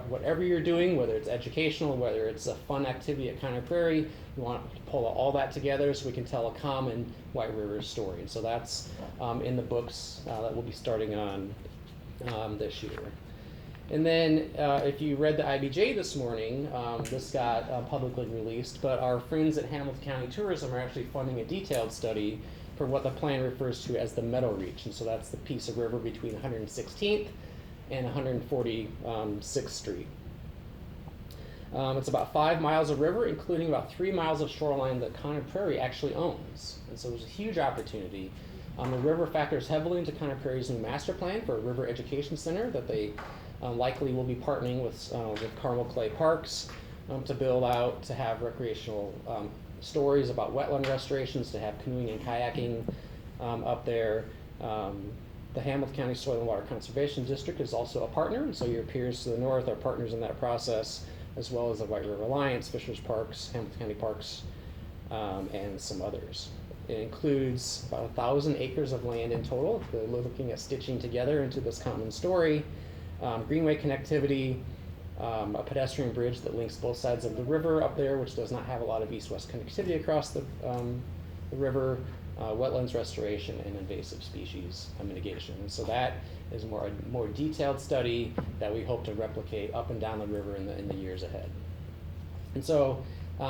Whatever you're doing, whether it's educational, whether it's a fun activity at Conner Prairie, we want to pull all that together so we can tell a common White River story. And so that's in the books that we'll be starting on this year. And then if you read the IBJ this morning, this got publicly released, but our friends at Hamilton County Tourism are actually funding a detailed study for what the plan refers to as the Meadow Region. So that's the piece of river between 116th and 146th Street. It's about 5 miles of river, including about 3 miles of shoreline that Conner Prairie actually owns. And so there's a huge opportunity. The river factors heavily into Conner Prairie's new master plan for a river education center that they likely will be partnering with Carmel Clay Parks to build out, to have recreational stories about wetland restorations, to have canoeing and kayaking up there. The Hamilton County Soil and Water Conservation District is also a partner, and so your peers to the north are partners in that process, as well as the White River Alliance, Fishers Parks, Hamilton County Parks, and some others. It includes about 1,000 acres of land in total. They're looking at stitching together into this common story. Greenway connectivity, a pedestrian bridge that links both sides of the river up there, which does not have a lot of east-west connectivity across the river, wetlands restoration, and invasive species mitigation. And so that is a more detailed study that we hope to replicate up and down the river in the years ahead. And so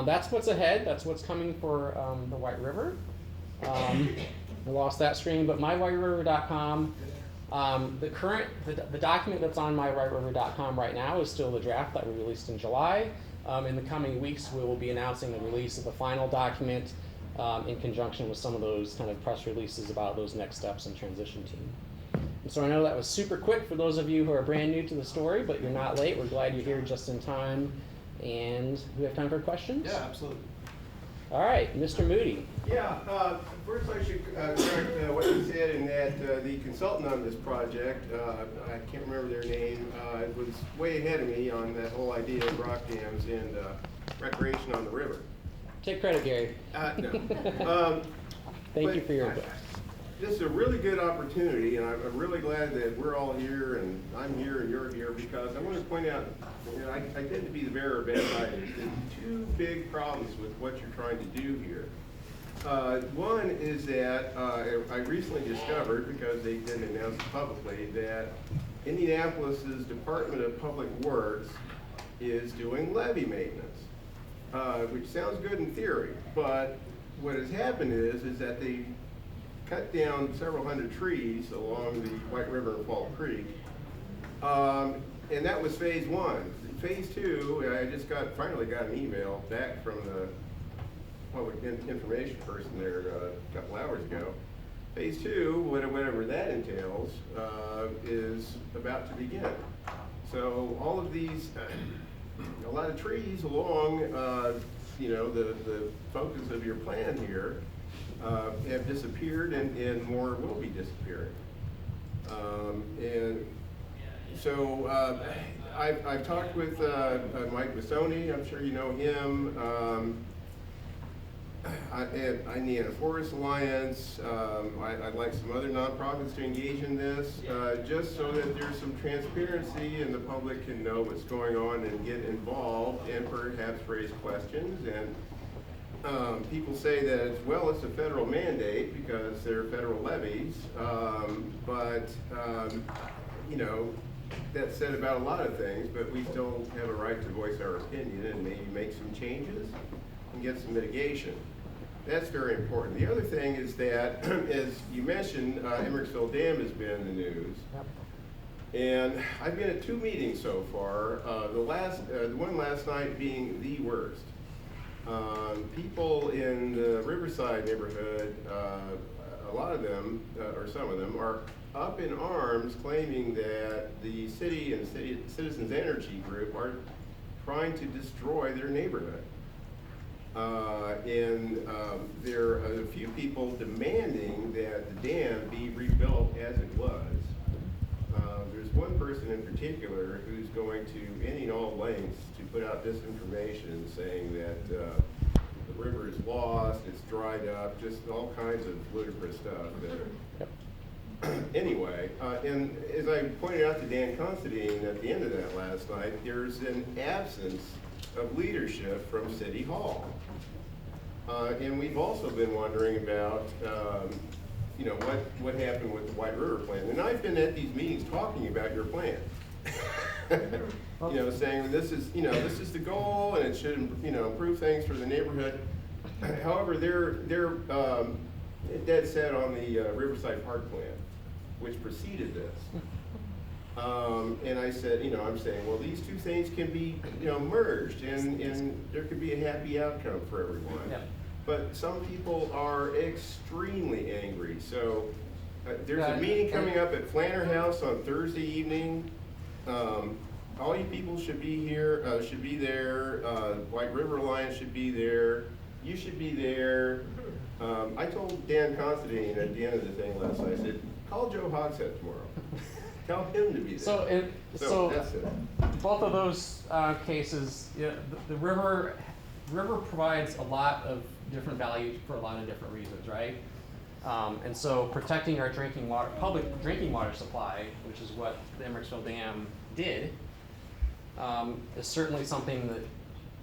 that's what's ahead. That's what's coming for the White River. I lost that screen, but mywhiteriver.com. The document that's on mywhiteriver.com right now is still the draft that we released in July. In the coming weeks, we will be announcing the release of the final document in conjunction with some of those kind of press releases about those next steps in transition team. And so I know that was super quick for those of you who are brand new to the story, but you're not late. We're glad you're here just in time. And we have time for questions? Yeah, absolutely. All right, Mr. Moody. Yeah, first I should correct what you said in that the consultant on this project, I can't remember their name, was way ahead of me on that whole idea of rock dams and recreation on the river. Take credit, Gary. No. Thank you for your input. This is a really good opportunity, and I'm really glad that we're all here, and I'm here, and you're here, because I want to point out, I tend to be the bearer of bad tidings. There's two big problems with what you're trying to do here. One is that I recently discovered, because they didn't announce it publicly, that Indianapolis's Department of Public Works is doing levee maintenance, which sounds good in theory, but what has happened is that they cut down several hundred trees along the White River and Fall Creek, and that was phase one. phase 2, I just finally got an email back from the public information person there a couple hours ago. Phase 2, whatever that entails, is about to begin. So all of these, a lot of trees along, the focus of your plan here have disappeared, and more will be disappearing. And so I've talked with Mike Massoni. I'm sure you know him. Indiana Forest Alliance. I'd like some other nonprofits to engage in this, just so that there's some transparency and the public can know what's going on and get involved and perhaps raise questions. And people say that, it's a federal mandate because they're federal levies, but that's said about a lot of things, but we still have a right to voice our opinion and maybe make some changes and get some mitigation. That's very important. The other thing is that, as you mentioned, Emmericksville Dam has been in the news. Yep. And I've been at 2 meetings so far, the one last night being the worst. People in the Riverside neighborhood, a lot of them, or some of them, are up in arms claiming that the city and Citizens Energy Group are trying to destroy their neighborhood. There are a few people demanding that the dam be rebuilt as it was. There's one person in particular who's going to any and all lengths to put out disinformation saying that the river is lost, it's dried up, just all kinds of ludicrous stuff. Anyway, and as I pointed out to Dan Considine at the end of that last night, there's an absence of leadership from City Hall. And we've also been wondering about, what happened with the White River plan. And I've been at these meetings talking about your plan. Saying this is the goal and it should, improve things for the neighborhood. However, they're dead set on the Riverside Park plan, which preceded this. And I said, I'm saying, well, these 2 things can be, merged, and there could be a happy outcome for everyone. Yeah. But some people are extremely angry. So there's a meeting coming up at Flanner House on Thursday evening. All you people should be here, should be there. White River Alliance should be there. You should be there. I told Dan Considine at the end of the thing last night, I said, call Joe Hogshead tomorrow. Tell him to be there. So that's it. Both of those cases, the river provides a lot of different value for a lot of different reasons, right? And so protecting our public drinking water supply, which is what the Emmericksville Dam did, is certainly something that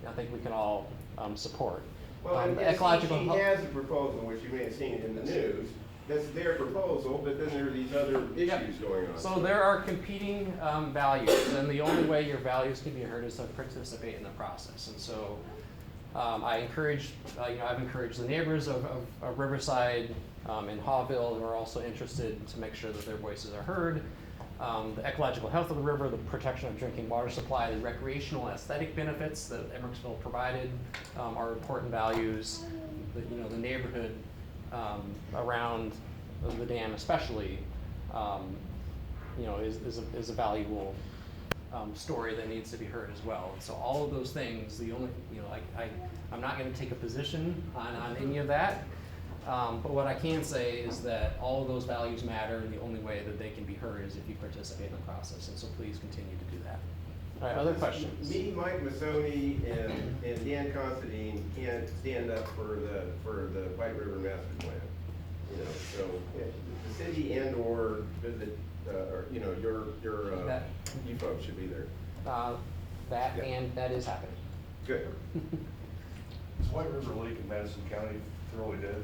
I think we can all support. Well, and ecological he has a proposal, which you may have seen in the news. That's their proposal, but then there are these other issues going on. So there are competing values, and the only way your values can be heard is to participate in the process. And so I've encouraged the neighbors of Riverside and Hawville who are also interested to make sure that their voices are heard. The ecological health of the river, the protection of drinking water supply, the recreational aesthetic benefits that Emmericksville provided are important values. The neighborhood around the dam especially, is a valuable story that needs to be heard as well. And so all of those things, I'm not going to take a position on any of that. But what I can say is that all of those values matter, and the only way that they can be heard is if you participate in the process. And so please continue to do that. All right, other questions? Me, Mike Massoni, and Dan Considine can't stand up for the White River Master Plan. So the city and/or you folks should be there. That is happening. Good. Is White River Lake in Madison County thoroughly dead?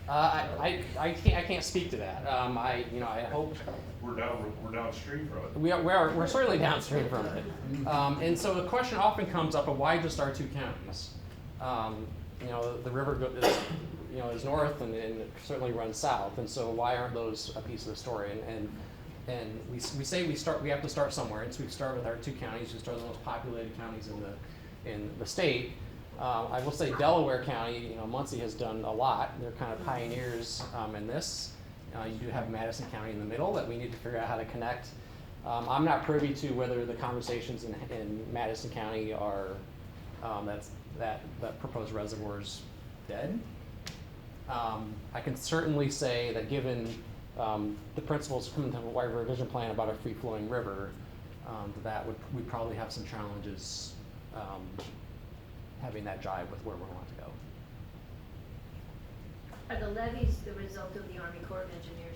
I can't speak to that. I hope We're downstream from it. we're certainly downstream from it. And so the question often comes up of why just our 2 counties? The river is north and it certainly runs south, and so why aren't those a piece of the story? And and we say we have to start somewhere, and so we start with our 2 counties, which are the most populated counties in the state. I will say Delaware County, Muncie has done a lot. They're kind of pioneers in this. You do have Madison County in the middle that we need to figure out how to connect. I'm not privy to whether the conversations in Madison County are that proposed reservoir's dead. I can certainly say that given the principles coming to the White River Vision Plan about a free-flowing river, we'd probably have some challenges having that jive with where we want to go. Are the levees the result of the Army Corps of Engineers?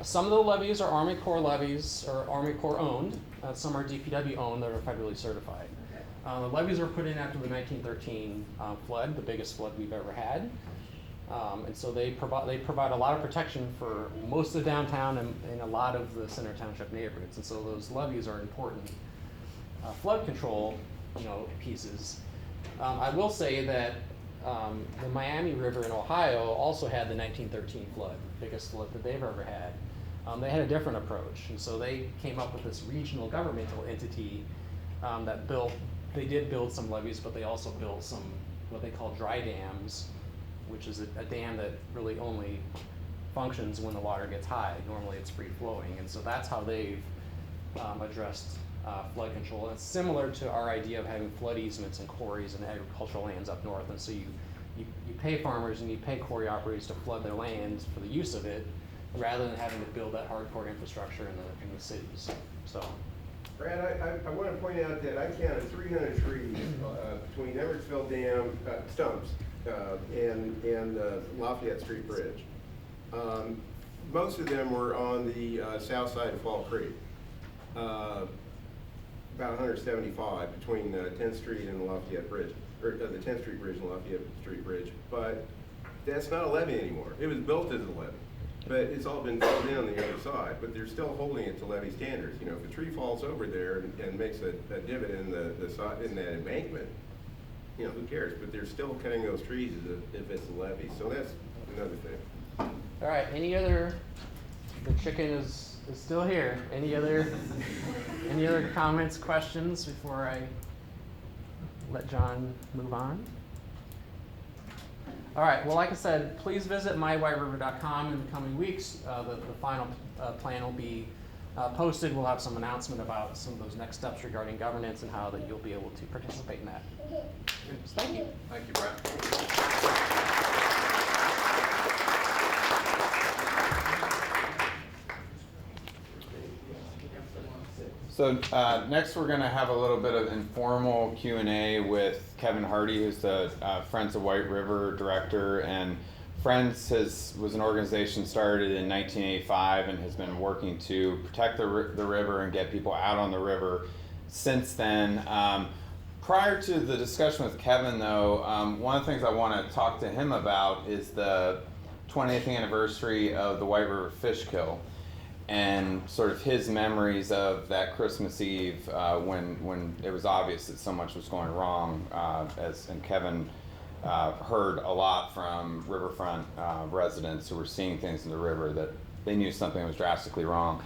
Some of the levees are Army Corps levees or Army Corps owned. Some are DPW owned that are federally certified. Okay. The levees were put in after the 1913 flood, the biggest flood we've ever had. And so they provide a lot of protection for most of downtown and a lot of the Center Township neighborhoods. And so those levees are important flood control, pieces. I will say that the Miami River in Ohio also had the 1913 flood, the biggest flood that they've ever had. They had a different approach, and so they came up with this regional governmental entity they did build some levees, but they also built some what they call dry dams, which is a dam that really only functions when the water gets high. Normally it's free flowing, and so that's how they've addressed flood control. And it's similar to our idea of having flood easements and quarries and agricultural lands up north, and so you pay farmers and you pay quarry operators to flood their land for the use of it, rather than having to build that hardcore infrastructure in the cities. So. Brad, I want to point out that I counted 300 trees between Emersville Dam stumps and Lafayette Street Bridge. Most of them were on the south side of Fall Creek. About 175 between 10th Street and the Lafayette Bridge, or the 10th Street Bridge and Lafayette Street Bridge. But that's not a levee anymore. It was built as a levee, but it's all been filled in on the other side. But they're still holding it to levee standards. If a tree falls over there and makes a divot in the side in that embankment, who cares? But they're still cutting those trees if it's a levee. So that's another thing. All right. Any other? The chicken is still here. Any other comments, questions before I let John move on? All right. Well, like I said, please visit mywhiteriver.com in the coming weeks. The final plan will be posted. We'll have some announcement about some of those next steps regarding governance and how that you'll be able to participate in that. Thank you. Thank you, Brett. So next we're going to have a little bit of informal Q&A with Kevin Hardy, who's the Friends of White River director. And Friends was an organization started in 1985 and has been working to protect the river and get people out on the river since then. Prior to the discussion with Kevin, though, one of the things I want to talk to him about is the 20th anniversary of the White River Fish Kill, and sort of his memories of that Christmas Eve when it was obvious that so much was going wrong. And Kevin heard a lot from riverfront residents who were seeing things in the river that they knew something was drastically wrong.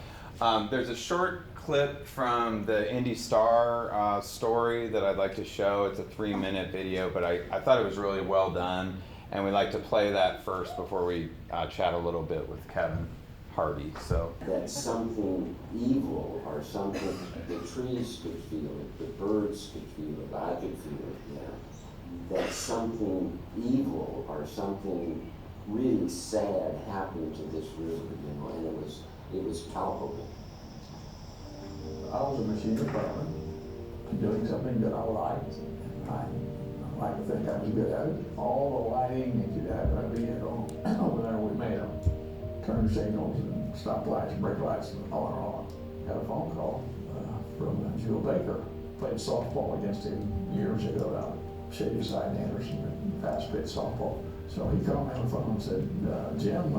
There's a short clip from the Indy Star story that I'd like to show. It's a 3-minute video, but I thought it was really well done, and we'd like to play that first before we chat a little bit with Kevin Hardy. So that something evil or something, the trees could feel it, the birds could feel it, I could feel it, that something evil or something really sad happened to this river, and it was palpable. I was a machine farmer, doing something that I liked. I like to think I was good at it. All the lighting that you have in a vehicle, over there we made them. Turn signals and stop lights, brake lights, and on and on. Had a phone call from Jewel Baker. Played softball against him years ago down at Shady Side in Anderson, fast pitch softball. So he called me on the phone and said, Jim,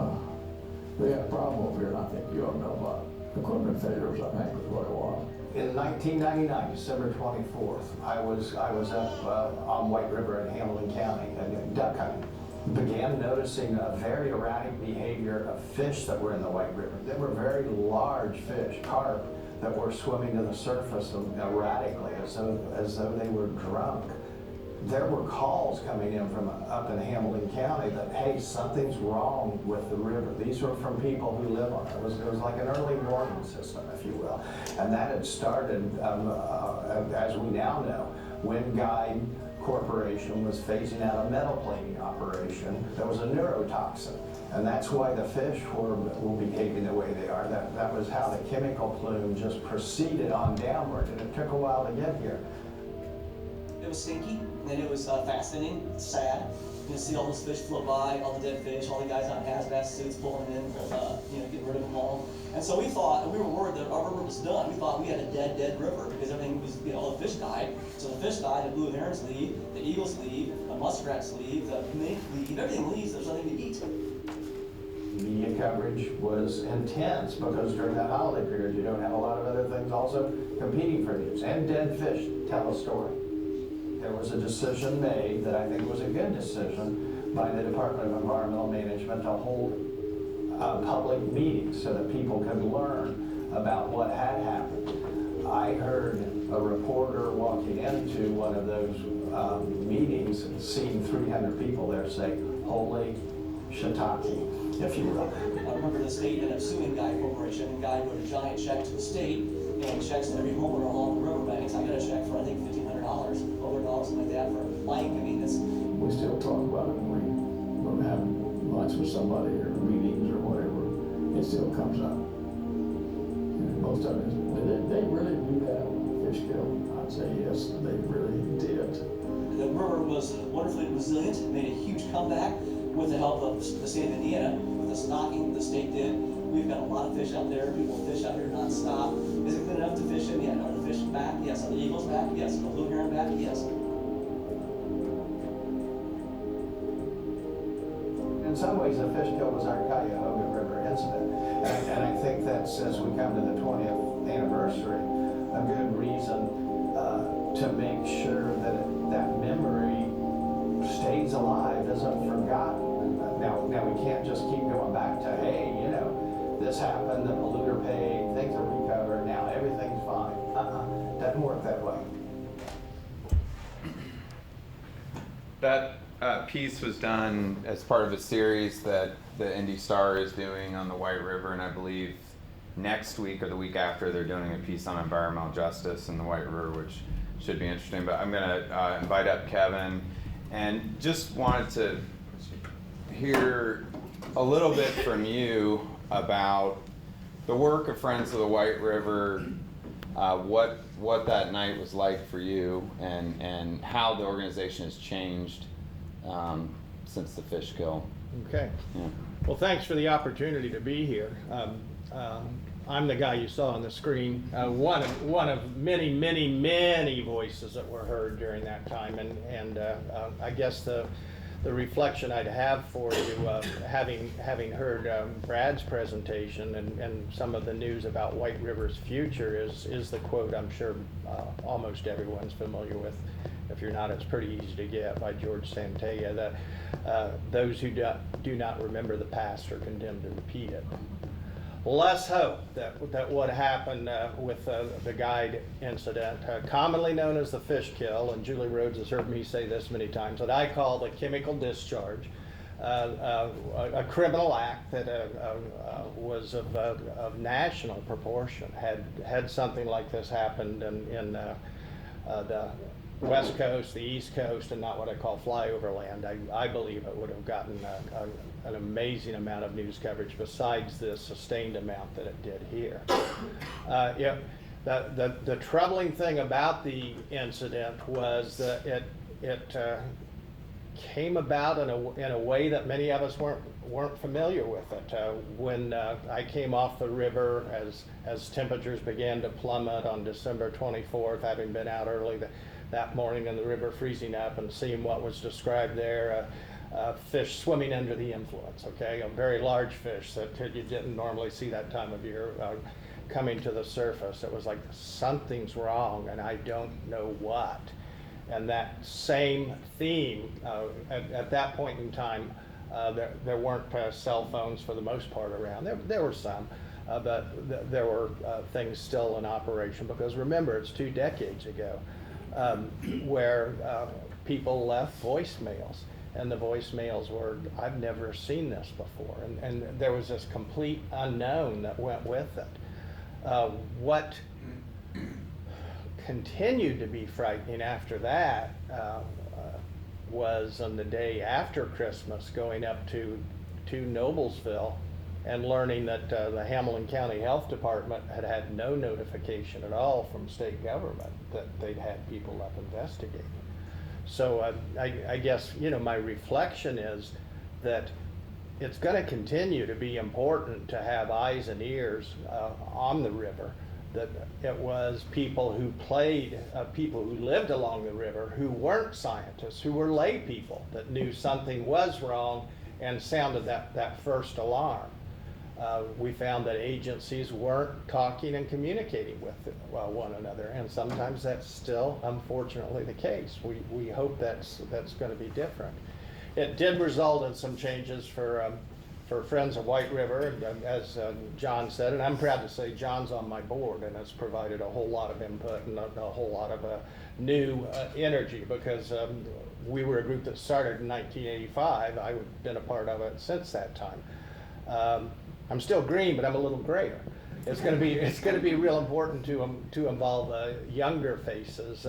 we got a problem over here, and I think you ought to know about equipment failures, I think was what it was. In 1999, December 24th, I was up on White River in Hamilton County, duck hunting. began noticing a very erratic behavior of fish that were in the White River. They were very large fish, carp, that were swimming to the surface erratically, as though they were drunk. There were calls coming in from up in Hamilton County that, hey, something's wrong with the river. These were from people who live on it. It was like an early warning system, if you will. And that had started, as we now know, when Guide Corporation was phasing out a metal plating operation. There was a neurotoxin. And that's why the fish were behaving the way they are. That was how the chemical plume just proceeded on downward, and it took a while to get here. It was stinky, and it was fascinating, sad. You see all those fish float by, all the dead fish, all the guys out in hazmat suits pulling them in, getting rid of them all. And so we thought, and we were worried that our river was done. We thought we had a dead river because everything was, all the fish died. So the fish died, the blue herons leave, the eagles leave, the muskrats leave, the mink leave, everything leaves, there's nothing to eat. Media coverage was intense because during that holiday period, you don't have a lot of other things also competing for news. And dead fish tell a story. There was a decision made that I think was a good decision by the Department of Environmental Management to hold public meetings so that people could learn about what had happened. I heard a reporter walking into one of those meetings and seeing 300 people there say, "Holy shiitake," if you will. I remember the state ended up suing Guide Corporation, and Guide wrote a giant check to the state, and checks to every homeowner along the riverbanks. I got a check for, I think, $1,500, over $1, something like that, for light convenience. We still talk about it when we have lunch with somebody or meetings or whatever. It still comes up. And most of it is, did they really do that fish kill? I'd say yes, they really did. The river was wonderfully resilient, made a huge comeback with the help of the state of Indiana, with the stocking the state did. We've got a lot of fish out there. People fish out here non-stop. Is it good enough to fish in? Yeah. Are the fish back? Yes. Are the eagles back? Yes. Are the blue heron back? Yes. In some ways, the fish kill was our Cuyahoga River incident. And I think that's, as we come to the 20th anniversary, a good reason to make sure that that memory stays alive, isn't forgotten. Now we can't just keep going back to, hey, this happened, the polluter paid, things are recovered, now everything's fine. Doesn't work that way. That piece was done as part of a series that the Indy Star is doing on the White River, and I believe next week or the week after they're doing a piece on environmental justice in the White River, which should be interesting. But I'm going to invite up Kevin, and just wanted to hear a little bit from you about the work of Friends of the White River, what that night was like for you, and how the organization has changed since the fish kill. Okay. Yeah. Well, thanks for the opportunity to be here. I'm the guy you saw on the screen, one of many voices that were heard during that time, and I guess the reflection I'd have for you, having heard Brad's presentation and some of the news about White River's future is the quote I'm sure almost everyone's familiar with. If you're not, it's pretty easy to get, by George Santaya, that those who do not remember the past are condemned to repeat it. Well, let's hope that what happened with the Guide incident, commonly known as the fish kill, and Julie Rhodes has heard me say this many times, that I call the chemical discharge, a criminal act that was of national proportion. Had something like this happened in the West Coast, the East Coast, and not what I call flyover land, I believe it would have gotten an amazing amount of news coverage besides the sustained amount that it did here. The troubling thing about the incident was that it came about in a way that many of us weren't familiar with it. When I came off the river as temperatures began to plummet on December 24th, having been out early that morning in the river freezing up and seeing what was described there, fish swimming under the influence, okay? A very large fish that you didn't normally see that time of year coming to the surface. It was like something's wrong and I don't know what. And that same theme, at that point in time, there weren't cell phones for the most part around. There were some, but there were things still in operation, because remember, it's 2 decades ago, where people left voicemails. And the voicemails were, I've never seen this before. And there was this complete unknown that went with it. What continued to be frightening after that was on the day after Christmas, going up to Noblesville and learning that the Hamilton County Health Department had no notification at all from state government that they'd had people up investigating. So I guess, my reflection is that it's going to continue to be important to have eyes and ears on the river. That it was people who people who lived along the river, who weren't scientists, who were lay people, that knew something was wrong and sounded that first alarm. We found that agencies weren't talking and communicating with one another, and sometimes that's still, unfortunately, the case. We hope that's going to be different. It did result in some changes for Friends of White River, as John said, and I'm proud to say John's on my board and has provided a whole lot of input and a whole lot of new energy, because we were a group that started in 1985. I've been a part of it since that time. I'm still green, but I'm a little grayer. It's going to be real important to involve younger faces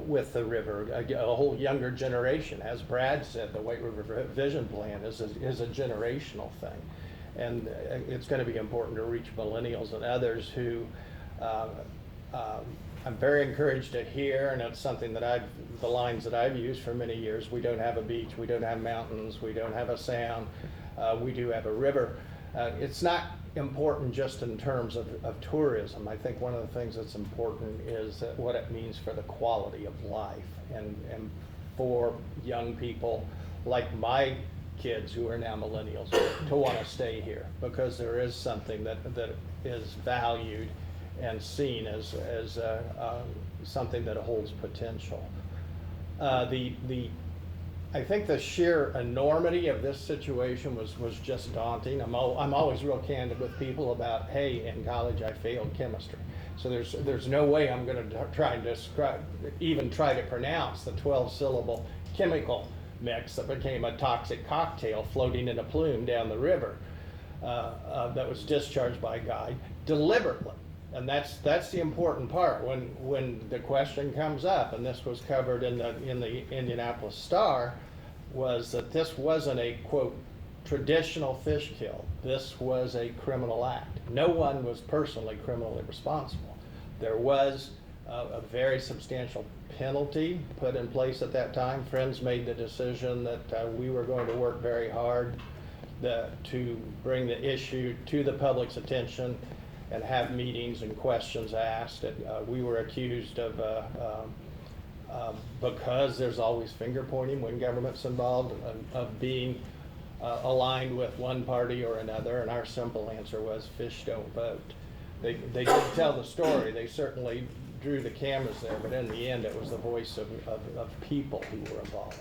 with the river, a whole younger generation. As Brad said, the White River Vision Plan is a generational thing, and it's going to be important to reach millennials and others who I'm very encouraged to hear, and it's something that the lines that I've used for many years. We don't have a beach, we don't have mountains, we don't have a sound, we do have a river. It's not important just in terms of tourism. I think one of the things that's important is what it means for the quality of life, and for young people like my kids, who are now millennials, to want to stay here, because there is something that is valued and seen as something that holds potential. I think the sheer enormity of this situation was just daunting. I'm always real candid with people about, hey, in college I failed chemistry, so there's no way I'm going to try and try to pronounce the 12-syllable chemical mix that became a toxic cocktail floating in a plume down the river that was discharged by a guide deliberately. And that's the important part when the question comes up, and this was covered in the Indianapolis Star, was that this wasn't a, quote, traditional fish kill. This was a criminal act. No one was personally criminally responsible. There was a very substantial penalty put in place at that time. Friends made the decision that we were going to work very hard to bring the issue to the public's attention and have meetings and questions asked. We were accused of, because there's always finger pointing when government's involved, of being aligned with one party or another, and our simple answer was fish don't vote. They did tell the story. They certainly drew the cameras there, but in the end it was the voice of people who were involved.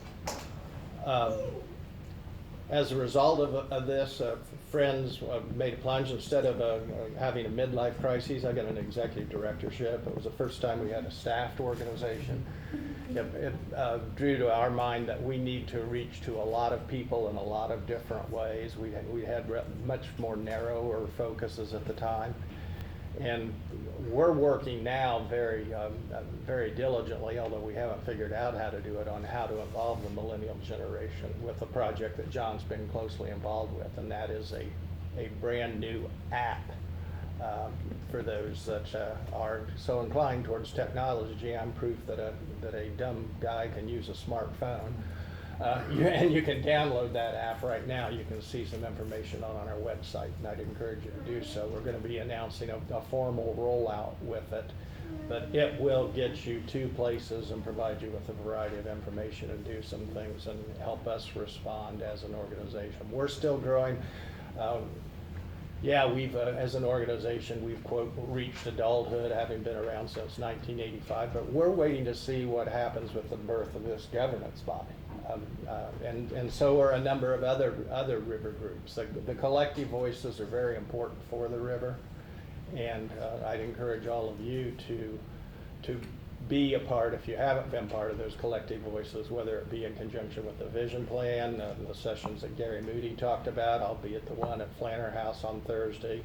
As a result of this, Friends made a plunge. Instead of having a midlife crisis, I got an executive directorship. It was the first time we had a staffed organization. It drew to our mind that we need to reach to a lot of people in a lot of different ways. We had much more narrower focuses at the time. And we're working now very diligently, although we haven't figured out how to do it, on how to involve the millennial generation with a project that John's been closely involved with, and that is a brand new app for those that are so inclined towards technology. I'm proof that a dumb guy can use a smartphone. And you can download that app right now. You can see some information on our website, and I'd encourage you to do so. We're going to be announcing a formal rollout with it, but it will get you to places and provide you with a variety of information and do some things and help us respond as an organization. We're still growing. yeah, we've, as an organization, we've, quote, reached adulthood, having been around since 1985, but we're waiting to see what happens with the birth of this governance body. And so are a number of other river groups. The collective voices are very important for the river, and I'd encourage all of you to be a part, if you haven't been part of those collective voices, whether it be in conjunction with the vision plan, the sessions that Gary Moody talked about. I'll be at the one at Flanner House on Thursday.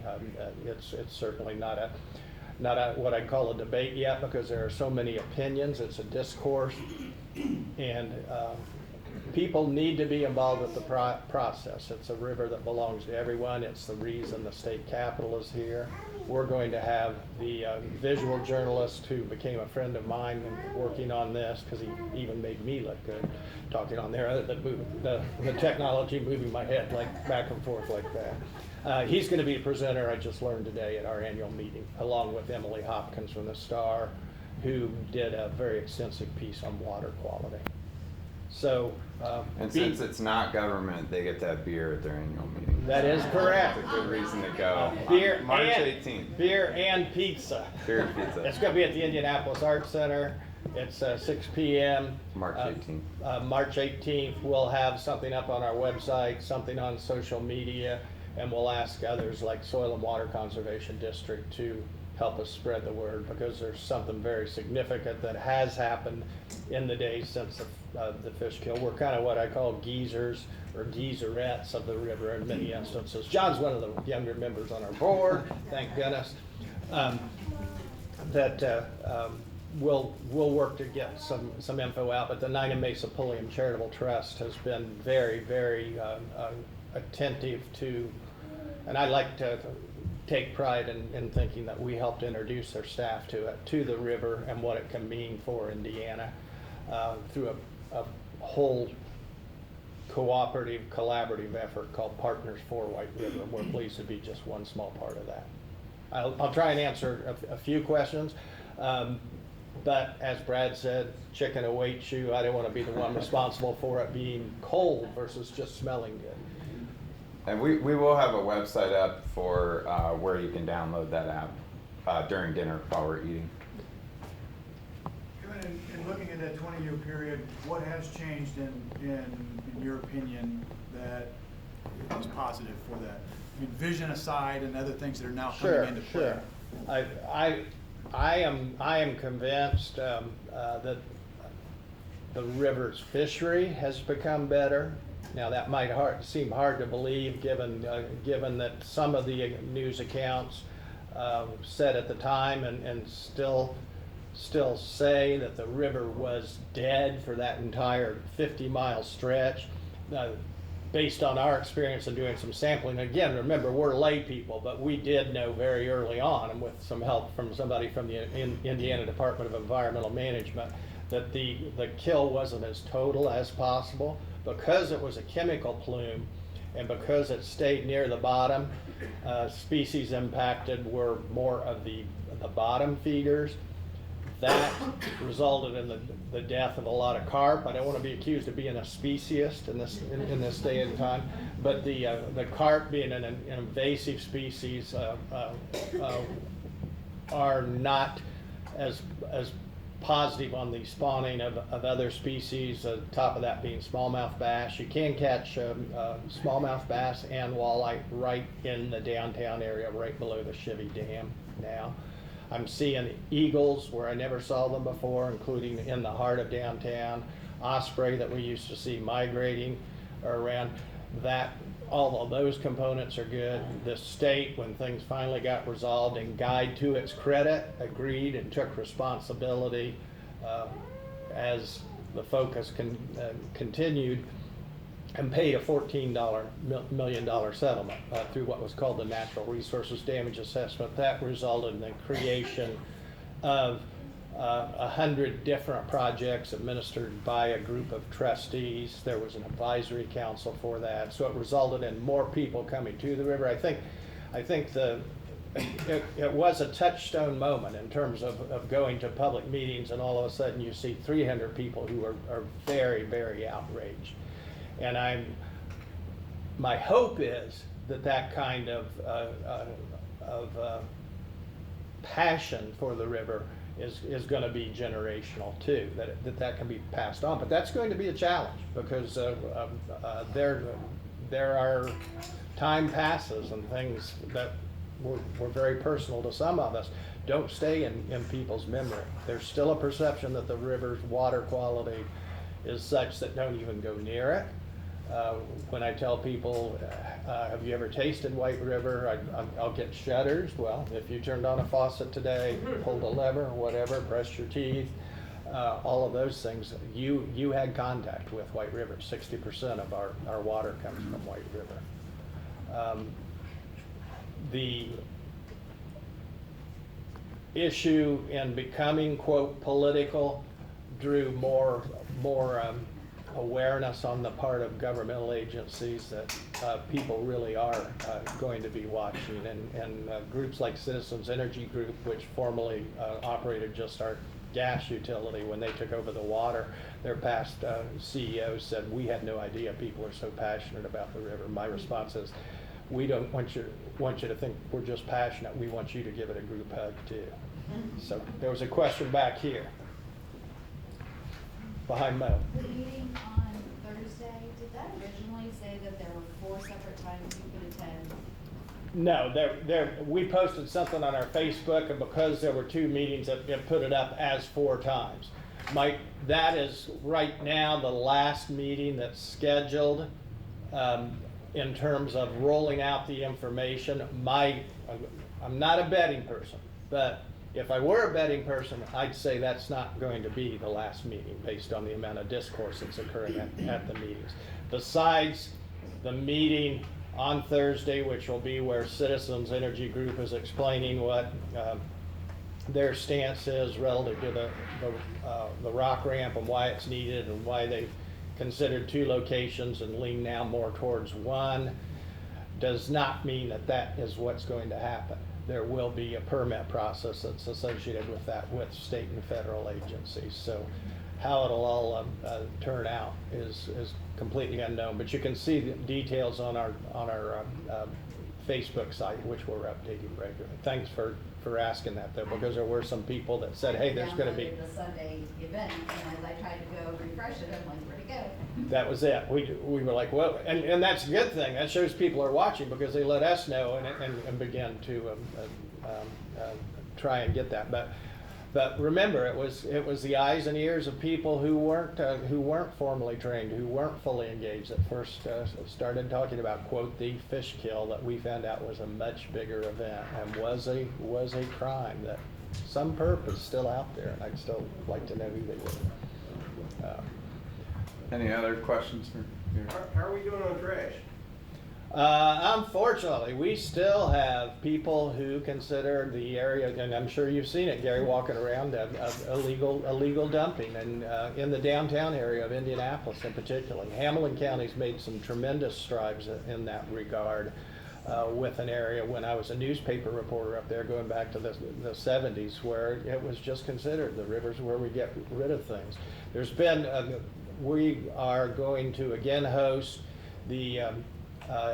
It's certainly not a what I'd call a debate yet, because there are so many opinions. It's a discourse, and people need to be involved with the process. It's a river that belongs to everyone. It's the reason the state capitol is here. We're going to have the visual journalist who became a friend of mine working on this, because he even made me look good talking on there, the technology moving my head like back and forth like that. He's going to be a presenter, I just learned today, at our annual meeting, along with Emily Hopkins from the Star, who did a very extensive piece on water quality. So, and since it's not government, they get to have beer at their annual meeting. That is correct. That's a good reason to go. Beer March and, 18th. Beer and pizza. Beer and pizza. It's going to be at the Indianapolis Arts Center. It's 6 p.m. March 18th. March 18th. We'll have something up on our website, something on social media, and we'll ask others like Soil and Water Conservation District to help us spread the word, because there's something very significant that has happened in the days since the fish kill. We're kind of what I call geezers or geezerettes of the river in many instances. John's one of the younger members on our board, thank goodness. We'll work to get some info out, but the Nina Mesa Pulliam Charitable Trust has been very, very attentive to, and I like to take pride in thinking that we helped introduce their staff to the river and what it can mean for Indiana through a whole cooperative, collaborative effort called Partners for White River. We're pleased to be just one small part of that. I'll try and answer a few questions, but as Brad said, chicken awaits you. I don't want to be the one responsible for it being cold versus just smelling good. And we will have a website up for where you can download that app during dinner while we're eating. Kevin, in looking at that 20-year period, what has changed in your opinion that is positive for that? I mean, vision aside and other things that are now coming into play. Sure. I am convinced that the river's fishery has become better. Now that might seem hard to believe, given that some of the news accounts said at the time and still say that the river was dead for that entire 50-mile stretch. Based on our experience in doing some sampling, again, remember, we're lay people, but we did know very early on, and with some help from somebody from the Indiana Department of Environmental Management, that the kill wasn't as total as possible. Because it was a chemical plume and because it stayed near the bottom, species impacted were more of the bottom feeders. That resulted in the death of a lot of carp. I don't want to be accused of being a speciesist in this day and time, but the carp, being an invasive species, are not as positive on the spawning of other species, top of that being smallmouth bass. You can catch smallmouth bass and walleye right in the downtown area, right below the Chivy Dam now. I'm seeing eagles where I never saw them before, including in the heart of downtown. Osprey that we used to see migrating around. That, all of those components are good. The state, when things finally got resolved, and Guide, to its credit, agreed and took responsibility as the focus continued, and paid a $14 million settlement through what was called the Natural Resources Damage Assessment. That resulted in the creation of 100 different projects administered by a group of trustees. There was an advisory council for that, so it resulted in more people coming to the river. I think it was a touchstone moment in terms of going to public meetings, and all of a sudden you see 300 people who are very, very outraged. And my hope is that kind of passion for the river is going to be generational too, that can be passed on. But that's going to be a challenge because there are time passes and things that were very personal to some of us don't stay in people's memory. There's still a perception that the river's water quality is such that don't even go near it. When I tell people, have you ever tasted White River, I'll get shudders. Well, if you turned on a faucet today, pulled a lever or whatever, brushed your teeth, all of those things, you had contact with White River. 60% of our water comes from White River. The issue in becoming, quote, political drew more awareness on the part of governmental agencies that people really are going to be watching, and groups like Citizens Energy Group, which formerly operated just our gas utility, when they took over the water, their past CEO said, we had no idea people are so passionate about the river. My response is, we don't want you to think we're just passionate, we want you to give it a group hug too. So there was a question back here. Behind Mo. The meeting on Thursday, did that originally say that there were 4 separate times you could attend? No, we posted something on our Facebook, and because there were 2 meetings, it put it up as 4 times. Mike, that is right now the last meeting that's scheduled in terms of rolling out the information. I'm not a betting person, but if I were a betting person, I'd say that's not going to be the last meeting based on the amount of discourse that's occurring at the meetings. Besides the meeting on Thursday, which will be where Citizens Energy Group is explaining what their stance is relative to the rock ramp and why it's needed and why they've considered 2 locations and lean now more towards 1, does not mean that is what's going to happen. There will be a permit process that's associated with that with state and federal agencies. So how it'll all turn out is completely unknown. But you can see the details on our Facebook site, which we're updating regularly. Thanks for asking that though, because there were some people that said, hey, there's going to be the Sunday event, and as I tried to go refresh it, I'm like, where'd it go? That was it. We were like, well, and that's a good thing. That shows people are watching because they let us know and begin to try and get that. But remember, it was the eyes and ears of people who weren't formally trained, who weren't fully engaged that first started talking about, quote, the fish kill that we found out was a much bigger event and was a crime that some perp is still out there, and I'd still like to know who they were. Any other questions for you? How are we doing on trash? Unfortunately, we still have people who consider the area, and I'm sure you've seen it, Gary, walking around, illegal dumping, and in the downtown area of Indianapolis in particular. Hamilton County's made some tremendous strides in that regard with an area when I was a newspaper reporter up there going back to the 70s, where it was just considered the river's where we get rid of things. There's been, we are going to again host the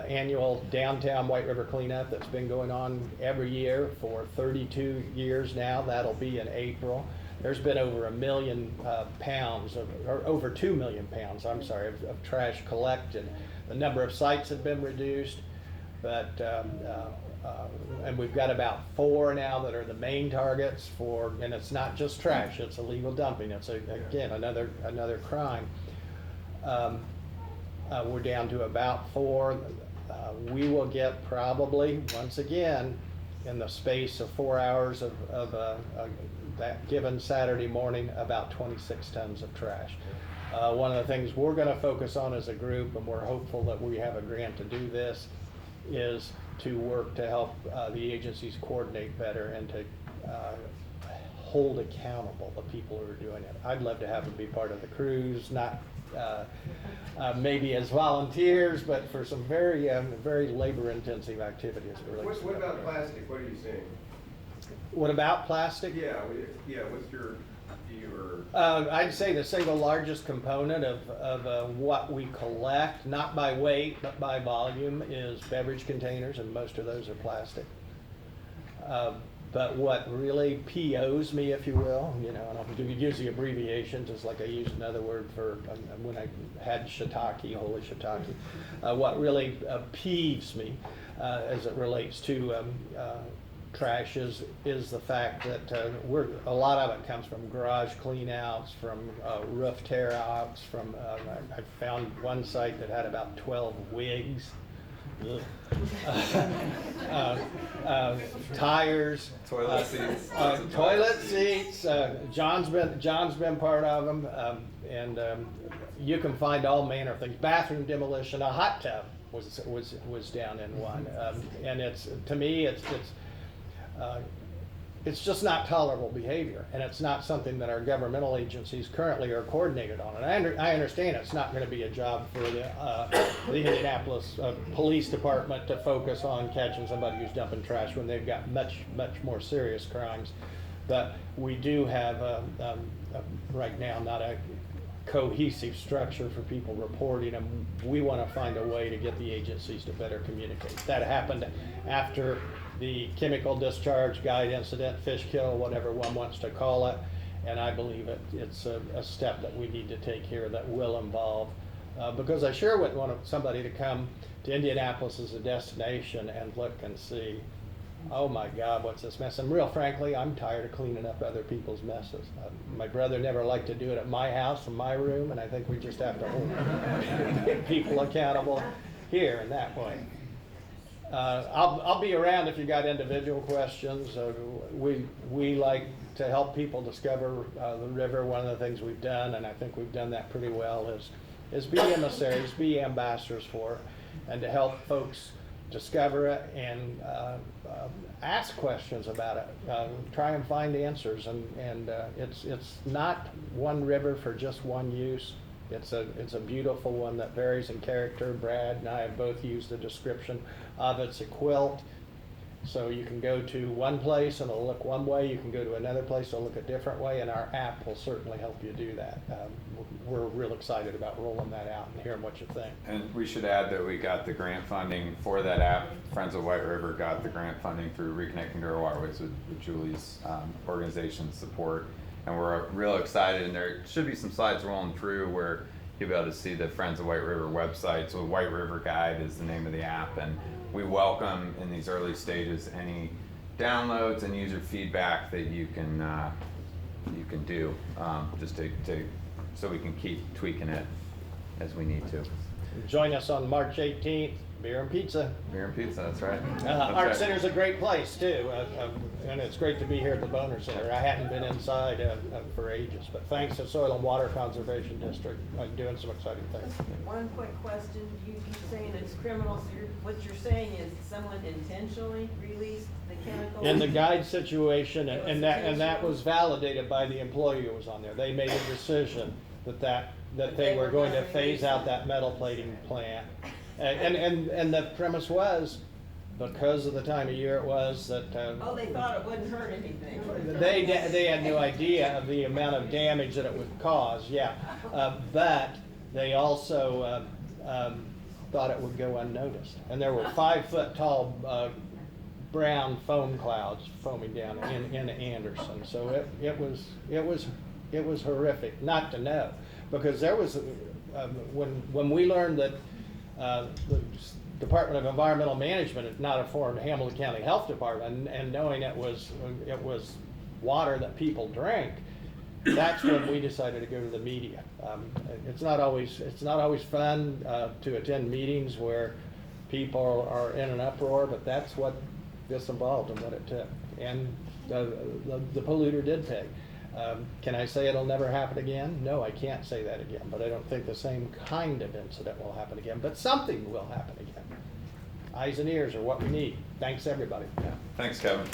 annual downtown White River cleanup that's been going on every year for 32 years now. That'll be in April. There's been over 1 million pounds or over 2 million pounds, I'm sorry, of trash collected. The number of sites have been reduced, but and we've got about 4 now that are the main targets for, and it's not just trash, it's illegal dumping. It's again another crime. We're down to about 4. We will get probably, once again, in the space of 4 hours of that given Saturday morning, about 26 tons of trash. One of the things we're going to focus on as a group, and we're hopeful that we have a grant to do this, is to work to help the agencies coordinate better and to hold accountable the people who are doing it. I'd love to have them be part of the crews, not maybe as volunteers, but for some very labor-intensive activities. What about plastic? What are you saying? What about plastic? Yeah. What's your or? I'd say the single largest component of what we collect, not by weight but by volume, is beverage containers, and most of those are plastic. But what really POs me, if you will, and I'll use the abbreviation just like I use another word for when I had shiitake, holy shiitake. What really peeves me as it relates to trash is the fact that a lot of it comes from garage cleanouts, from roof tear outs, from I found one site that had about 12 wigs. Tires, toilet seats, toilet seats. John's been part of them, and you can find all manner of things. Bathroom demolition, a hot tub was down in one, and to me it's just not tolerable behavior, and it's not something that our governmental agencies currently are coordinated on. And I understand it's not going to be a job for the Indianapolis Police Department to focus on catching somebody who's dumping trash when they've got much more serious crimes. But we do have right now not a cohesive structure for people reporting them. We want to find a way to get the agencies to better communicate. That happened after the chemical discharge guide incident, fish kill, whatever one wants to call it, and I believe it's a step that we need to take here that will involve, because I sure wouldn't want somebody to come to Indianapolis as a destination and look and see, oh my God, what's this mess? And real frankly, I'm tired of cleaning up other people's messes. My brother never liked to do it at my house, in my room, and I think we just have to hold people accountable here in that way. I'll be around if you got individual questions. We like to help people discover the river. One of the things we've done, and I think we've done that pretty well, is be emissaries, be ambassadors for it, and to help folks discover it and ask questions about it. Try and find answers, and it's not one river for just one use. It's a beautiful one that varies in character. Brad and I have both used the description of it's a quilt. So you can go to one place and it'll look one way, you can go to another place, it'll look a different way, and our app will certainly help you do that. We're real excited about rolling that out and hearing what you think. And we should add that we got the grant funding for that app. Friends of White River got the grant funding through Reconnecting to Our Waterways with Julie's organization's support. And we're real excited, and there should be some slides rolling through where you'll be able to see the Friends of White River website. So White River Guide is the name of the app, and we welcome in these early stages any downloads and user feedback that you can do, just to so we can keep tweaking it as we need to. Join us on March 18th. Beer and pizza. Beer and pizza, that's right. Art Center's a great place too, and it's great to be here at the Boner Center. I hadn't been inside for ages, but thanks to Soil and Water Conservation District, doing some exciting things. One quick question, you keep saying it's criminal, so what you're saying is someone intentionally released the chemical? In the guide situation, and that was validated by the employee who was on there. They made a decision that they were going to phase out that metal plating plant. And the premise was, because of the time of year it was, that oh, they thought it wouldn't hurt anything. They had no idea of the amount of damage that it would cause. Yeah, but they also thought it would go unnoticed. And there were 5-foot tall brown foam clouds foaming down in Anderson. So it was horrific not to know, because there was when we learned that. The Department of Environmental Management had not informed Hamilton County Health Department, and knowing it was water that people drank, that's when we decided to go to the media. It's not always fun to attend meetings where people are in an uproar, but that's what this involved and what it took. And the polluter did pay. Can I say it'll never happen again? No, I can't say that again, but I don't think the same kind of incident will happen again, but something will happen again. Eyes and ears are what we need. Thanks, everybody. Yeah. Thanks, Kevin.